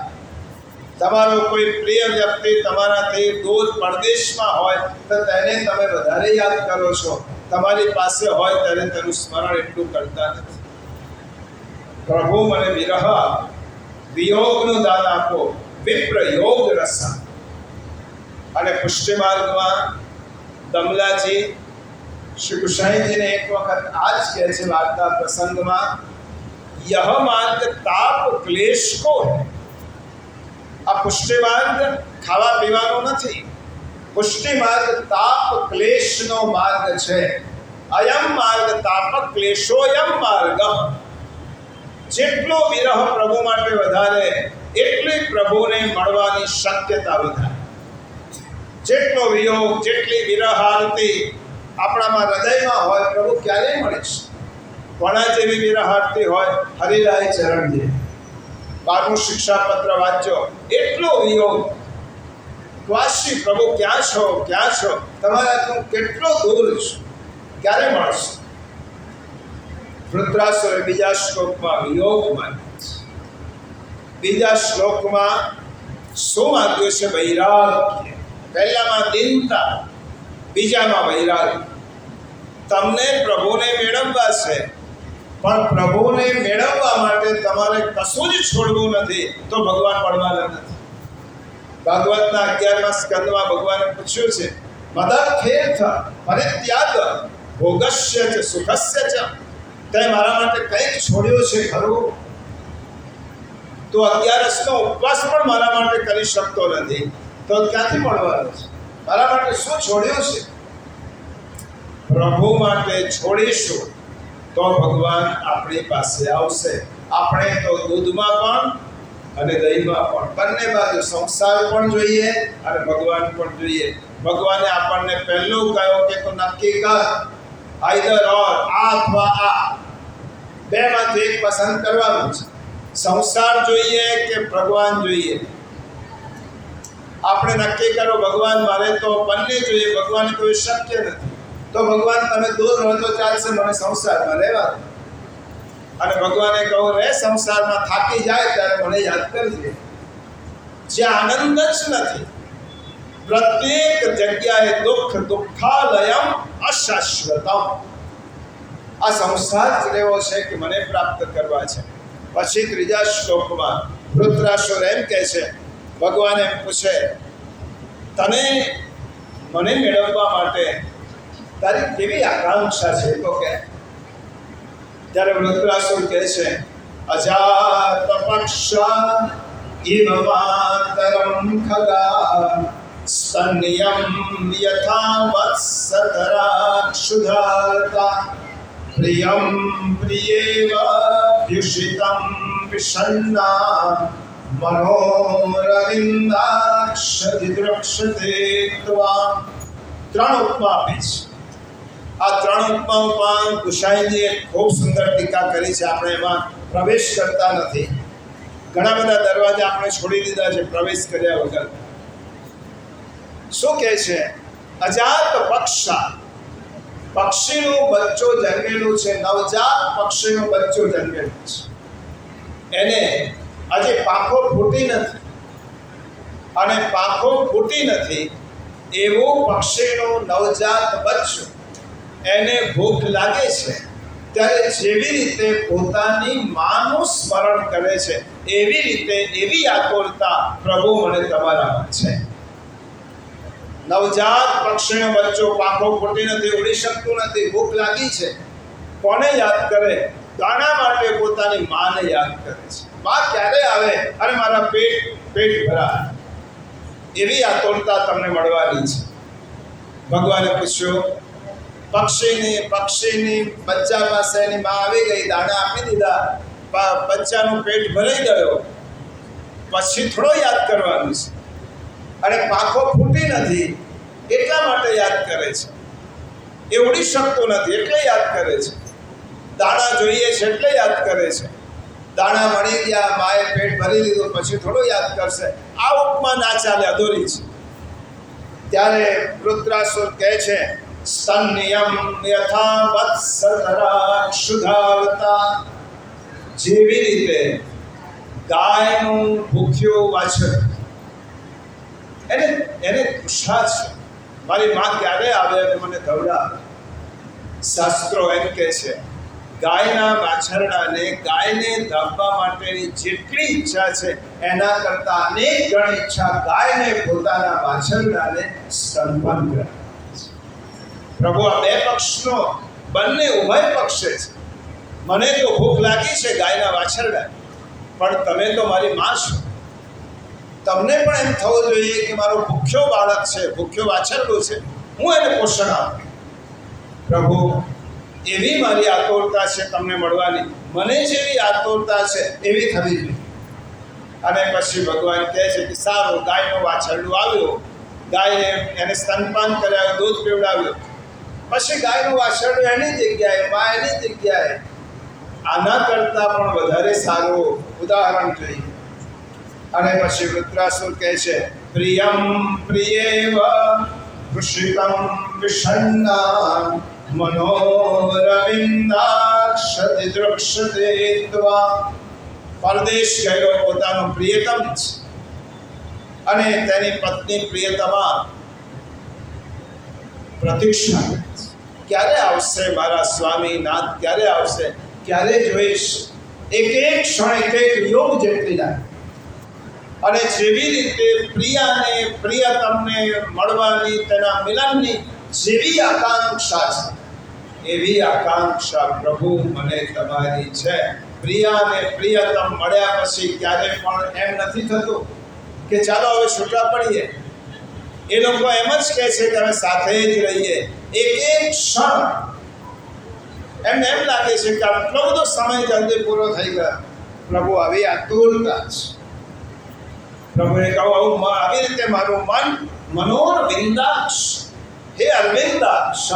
તમારો કોઈ પ્રિય વ્યક્તિ તમારાથી દૂર પરદેશમાં હોય તો તેને તમે વધારે યાદ કરો છો. તમારી પાસે હોય ત્યારે તેનું સ્મરણ એટલું કરતા નથી. પ્રભુ, મને વિરહ, વિયોગનું દાન આપો. વિપ્રયોગ રસા. અને પુષ્ટિ માર્ગમાં દમલાજી શ્રી ગુસાઈજીને એક વખત આ જ કહે છે વાર્તા પ્રસંગમાં, યહ માર્ગ તાપ ક્લેશ કો હૈ. આ પુષ્ટિ માર્ગ ખાવા પીવાનો નથી. પુષ્ટિ માર્ગ તાપ ક્લેશનો માર્ગ છે. અયમ માર્ગ તાપ ક્લેશોયમ માર્ગ. જેટલો વિરહ પ્રભુ માટે વધારે એટલી પ્રભુને મળવાની શક્યતા વધારે. જેટલો વિયોગ, જેટલી વિરહાર્તી આપણામાં હૃદયમાં હોય, પ્રભુ ક્યારેય મળીશ. કોના જેવી વિરહાર્તી હોય? હરિરાય ચરણજી. 12મું શિક્ષાપત્ર વાંચો, એટલો વિયોગ. વાસી, પ્રભુ ક્યાં છો, ક્યાં છો? તમારાથી હું કેટલો દૂર છું, ક્યારે મળશે? વૃત્રાસુરે બીજા શ્લોકમાં વિયોગ માંગ્યો છે. બીજા શ્લોકમાં શું માંગ્યું છે? વૈરાગ્ય. પહેલામાં દીનતા, બીજામાં વૈરાગ્ય. તમને પ્રભુને મેળવવા છે, પણ પ્રભુને મેળવવા માટે તમારે કશું જ છોડવું નથી, તો ભગવાન મળવાના નથી. ભાગવતના 11મા સ્કંદમાં ભગવાને પૂછ્યું છે, મદર્થેર્થ પરિત્યાગ ભોગસ્ય ચ સુખસ્ય ચ. તે મારા માટે કંઈક છોડ્યું છે ખરું? તો 11નો ઉપવાસ પણ મારા માટે કરી શકતો નથી, તો ક્યાંથી મળવાનો છે? મારા માટે શું છોડ્યું છે? પ્રભુ માટે છોડીશું તો ભગવાન આપણી પાસે આવશે. આપણે તો દૂધમાં પણ અને દહીંમાં પણ, બંને બાજુ સંસાર પણ જોઈએ અને ભગવાન પણ જોઈએ. ભગવાને આપણને પહેલું કહ્યું કે તું નક્કી કર, આઈધર ઓર, આ અથવા આ, બેમાંથી એક પસંદ કરવાનું છે. સંસાર જોઈએ કે ભગવાન જોઈએ? આપણે નક્કી કરો ભગવાન, મારે તો બંને જોઈએ. ભગવાન કોઈ શક્ય નથી. તો ભગવાન તમે દૂર રહો તો ચાલશે, મને સંસારમાં રહેવા દો. અને ભગવાને કહું, રે સંસારમાં થાકી જાય ત્યારે મને યાદ કરજે. જ્યાં આનંદ જ નથી, પ્રત્યેક જગ્યાએ દુઃખ, દુઃખાલયમ અશાશ્વતમ. આ સંસાર જ લેવો છે કે મને પ્રાપ્ત કરવા છે. પછી ત્રીજા શ્લોકમાં વૃત્રાસુર એમ કહે છે, ભગવાન એમ પૂછે, તને મને મેળવવા માટે તારી કેવી આકાંક્ષા છે? તો કે ત્યારે વૃત્રાસુર કહે છે, અજાત પક્ષા ઇવ માતરમ ખગા સ્તન્યમ યથા વત્સતરાક્ષુધાતા પ્રિયમ પ્રિયેવ વ્યુષિતમ વિષન્ના મનોરવિંદાક્ષતિ દ્રક્ષતે ત્વા. 3 ઉપમા આપી છે. આ 3 ઉપમાઓમાં ગુસાઈજીએ ખૂબ સુંદર ટીકા કરી છે. આપણે એમાં પ્રવેશ કરતા નથી. ઘણા બધા દરવાજા આપણે છોડી દીધા છે પ્રવેશ કર્યા વગર. શું કહે છે? અજાત પક્ષા, પક્ષીનું બચ્ચું જન્મેલું છે, નવજાત પક્ષીનું બચ્ચું જન્મેલું છે. એને હજી પાંખો ફૂટી નથી, અને પાંખો ફૂટી નથી એવું પક્ષીનું નવજાત બચ્ચું, એને ભૂખ લાગે છે ત્યારે જેવી રીતે પોતાની માનું સ્મરણ કરે છે, એવી રીતે એવી આતુરતા પ્રભુ મને તમારામાં છે. નવજાત પક્ષીનો બચ્ચો, પાંખો ફૂટી નથી, ઉડી શકતું નથી, ભૂખ લાગી છે. કોને યાદ કરે? દાણા માટે પોતાની માને યાદ કરે છે. માં ક્યારે આવે અને મારા પેટ ભરાય, એવી આતુરતા તમને મળવાની છે. ભગવાને પૂછ્યું, પક્ષીની બચ્ચા પાસે એની માં આવી ગઈ, દાણા આપી દીધા, બચ્ચાનું પેટ ભરાઈ ગયો, પછી થોડો યાદ કરવાનું છે. અને પાંખો ફૂટી નથી એટલા માટે યાદ કરે છે. એ ઉડી શકતો નથી એટલે યાદ કરે છે. દાણા જોઈએ છે એટલે યાદ કરે છે. દાણા મળી ગયા, માએ પેટ ભરી લીધું, પછી થોડો યાદ કરશે. આ ઉપમા ના ચાલે, અધૂરી છે. ત્યારે વૃત્રાસુર કહે છે, સ્તન્યમ યથા વત્સતરાક્ષુધાવતા. જેવી રીતે ગાયનું ભૂખ્યું વાછરડું, એને તૃષા છે, મારી માં ક્યારે આવે અને મને ધવડાવે. શાસ્ત્રો એમ કહે છે, ગાયના વાછરડાને, ગાયને ધાવવા માટેની જેટલી ઈચ્છા છે એના કરતાં અનેક ગણ ઈચ્છા ગાયને પોતાના વાછરડાને સ્તનપાન કરે. પ્રભુ આ બે પક્ષનો બંને ઉભય પક્ષે છે. મને તો ભૂખ લાગી છે ગાયના વાછરડા, પણ તમે તો મારી માં છો. તમને પણ એમ થવું જોઈએ કે મારો ભૂખ્યો બાળક છે, ભૂખ્યો વાછરડું છે, હું એને પોષણ આપું. પ્રભુ, એવી મારી આતુરતા છે તમને મળવાની, મને જેવી આતુરતા છે એવી થવી જોઈએ. અને પછી ભગવાન કહે છે કે સારું, ગાયનો વાછરડું આવ્યો, ગાયે એને સ્તનપાન કરાવ્યું, દૂધ પીવડાવ્યું, પછી ગાયનું વાછરડું એની જગ્યાએ, માં એની જગ્યાએ. આના કરતાં પણ વધારે સારું ઉદાહરણ જોઈએ. અને પછી વૃત્રાસુર કહે છે, પ્રિયમ પ્રિયેવ વૃષિતમ વિષન્ના મનોરવિંદાક્ષતિ દ્રક્ષતે ત્વા. પરદેશ ગયેલો પોતાનો પ્રિયતમ છે અને તેની પત્ની પ્રિયતમા પ્રતીક્ષા કરે છે. ક્યારે આવશે મારા સ્વામી નાથ, ક્યારે આવશે, ક્યારે જોઈશ. એક એક ક્ષણ એક એક યોગ જેટલી લાગે. અને જેવી રીતે પ્રિયાને પ્રિયતમને મળવાની, તેના મિલનની જેવી આકાંક્ષા છે, એવી આકાંક્ષા પ્રભુ મને તમારી છે. પ્રિયાને પ્રિયતમ મળ્યા પછી ક્યારે પણ એમ નથી થતું કે ચાલો હવે છૂટા પડીએ. એ લોકો એમ જ કહે છે કે હવે સાથે જ રહીએ. એક એક ક્ષણ એમને એમ લાગે છે કે આટલો બધો સમય જલ્દી પૂરો થઈ ગયો. પ્રભુ આવી આતુરતા છે. પ્રભુએ કહું આવી રીતે મારું મન મનોરવિંદાક્ષ, હે અરવિંદાક્ષ.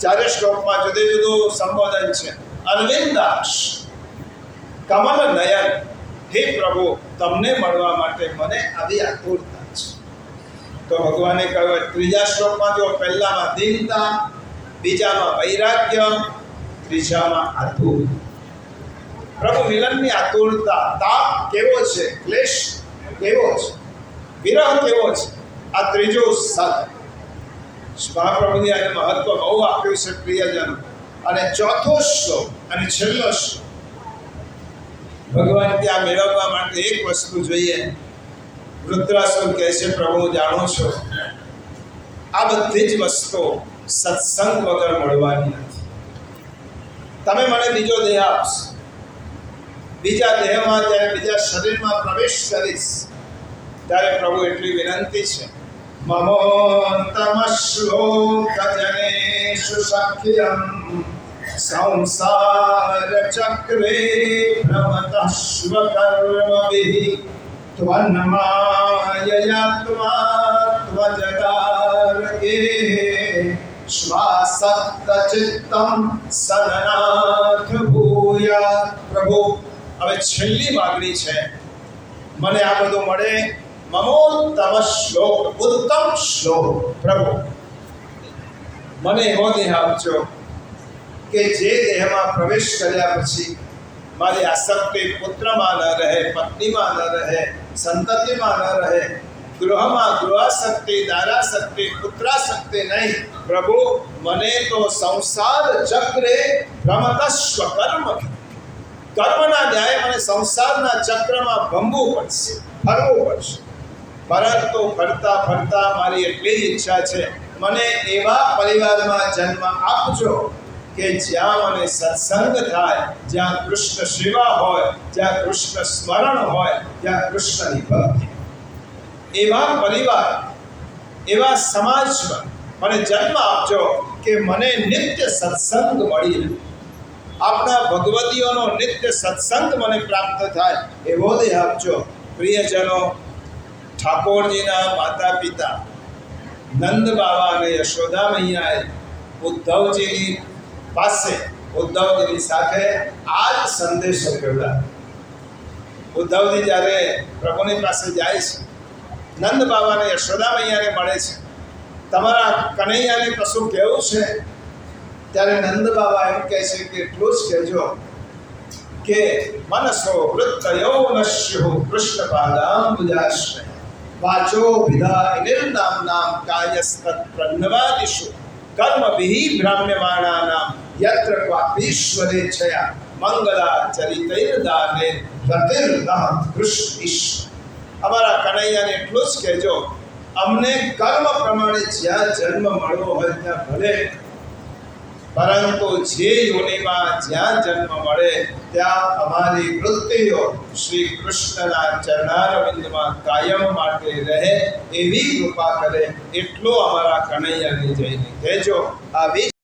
4 શ્લોકમાં જુદું જુદું સંબોધન છે. અરવિંદાક્ષ, કમલ નયન, હે પ્રભુ તમને મળવા માટે મને આવી આતુરતા છે. તો ભગવાને કહ્યું 3જા શ્લોકમાં જો, પહેલામાં દીનતા, બીજામાં વૈરાગ્ય, ત્રીજામાં આતુર. પ્રભુ મિલનની આતુરતા. તાપ કેવો છે, ક્લેશ કેવો છે, વિરહ કેવો છે, આ ત્રીજું સત. મહાપ્રભુની આને મહત્વ બહુ આપ્યું છે પ્રિયજનો. અને ચોથો શ્લોક અને છેલ્લો શ્લોક, ભગવાન ત્યાં મેળવવા માટે એક વસ્તુ જોઈએ. વૃત્રાસુર કહે છે પ્રભુ જાણો છો આ બધી જ વસ્તુઓ સત્સંગ વગર મળવાની નથી. તમે મને બીજો દેહ આપશો, બીજા દેહમાં જ્યારે બીજા શરીરમાં પ્રવેશ કરીશ ત્યારે પ્રભુ એટલી વિનંતી છે, મમોત્તમ શ્લોક જનેષુ સખ્યમ સંસાર ચક્રે ભ્રમતઃ સ્વકર્મભિઃ ત્વન્માયયાત્માત્વજગારગે શ્વાસક્ત ચિત્તમ સનનાથ ભૂયા. પ્રભુ હવે છેલ્લી માગણી છે, મને આ બધું મળે. મમોત્તમ શ્લોક, ઉત્તમ શ્લોક. પ્રભુ મને એવો દેહ આપજો કે જે દેહમાં પ્રવેશ કર્યા પછી મારી આસક્તિ પુત્રમાં ન રહે, પત્નીમાં ન રહે, સંતતિમાં ન રહે, ગૃહમાં ગૃહાસક્તિ, દારાસક્તિ, પુત્રાસક્તિ નહીં. પ્રભુ મને તો સંસાર ચક્રે ભ્રમતસ્વ કર્મ, કર્મના ન્યાય મને સંસારના ચક્રમાં ભમવું પડશે, ફરવું પડશે. પરંતુ ફરતા ફરતા મારી એટલી ઈચ્છા છે, મને એવા પરિવારમાં જન્મ આપજો કે જ્યાં મને સત્સંગ થાય, જ્યાં કૃષ્ણ સેવા હોય, જ્યાં કૃષ્ણ સ્મરણ હોય, જ્યાં કૃષ્ણની ભક્તિ. એવા પરિવાર, એવા સમાજમાં મને જન્મ આપજો કે મને નિત્ય સત્સંગ મળી રહે. આપણા ભગવતીઓનો નિત્ય સત્સંગ મને પ્રાપ્ત થાય એવો દેહ આપજો. પ્રિયજનો, ઠાકોરજીના માતા પિતા નંદ બાબા અને યશોદા મૈયાએ ઉદ્ધવજીની પાસે, ઉદ્ધવજીની સાથે આ જ સંદેશો કહેવાય. ઉદ્ધવજી જ્યારે પ્રભુની પાસે જાય છે, નંદ બાબાને યશોદા મૈયાને મળે છે, તમારા કનૈયાને કશું કહેવું છે? ત્યારે નંદ બાબા એમ કહે છે કે એટલું જ કહેજો કે મનસો વૃત્તયો નશ્યો કૃષ્ણ પાદાંબુજાશ્રય વાચો વિધા નિર્નામ્નામ કાયસ્તત પ્रणवादिषु કર્મભિઃ ભ્રામ્યમાણાનામ યત્ર ક્વાપીશ્વરે છયા મંગલાચરિતૈર્દાને રતિર્દાહ કૃષ્ણ ઈશ્વર. અમારા કનૈયાને એટલું જ કહેજો, અમને કર્મ પ્રમાણે જ્યાં જન્મ મળવો હોય ત્યાં ભલે, પરંતુ જે યોનિમાં જ્યાં જન્મ મળે ત્યાં અમારી વૃત્તિઓ શ્રી કૃષ્ણના ચરણારવિંદમાં કાયમ માટે રહે એવી કૃપા કરે. એટલો અમારા કનૈયાને જઈને કહેજો. આવી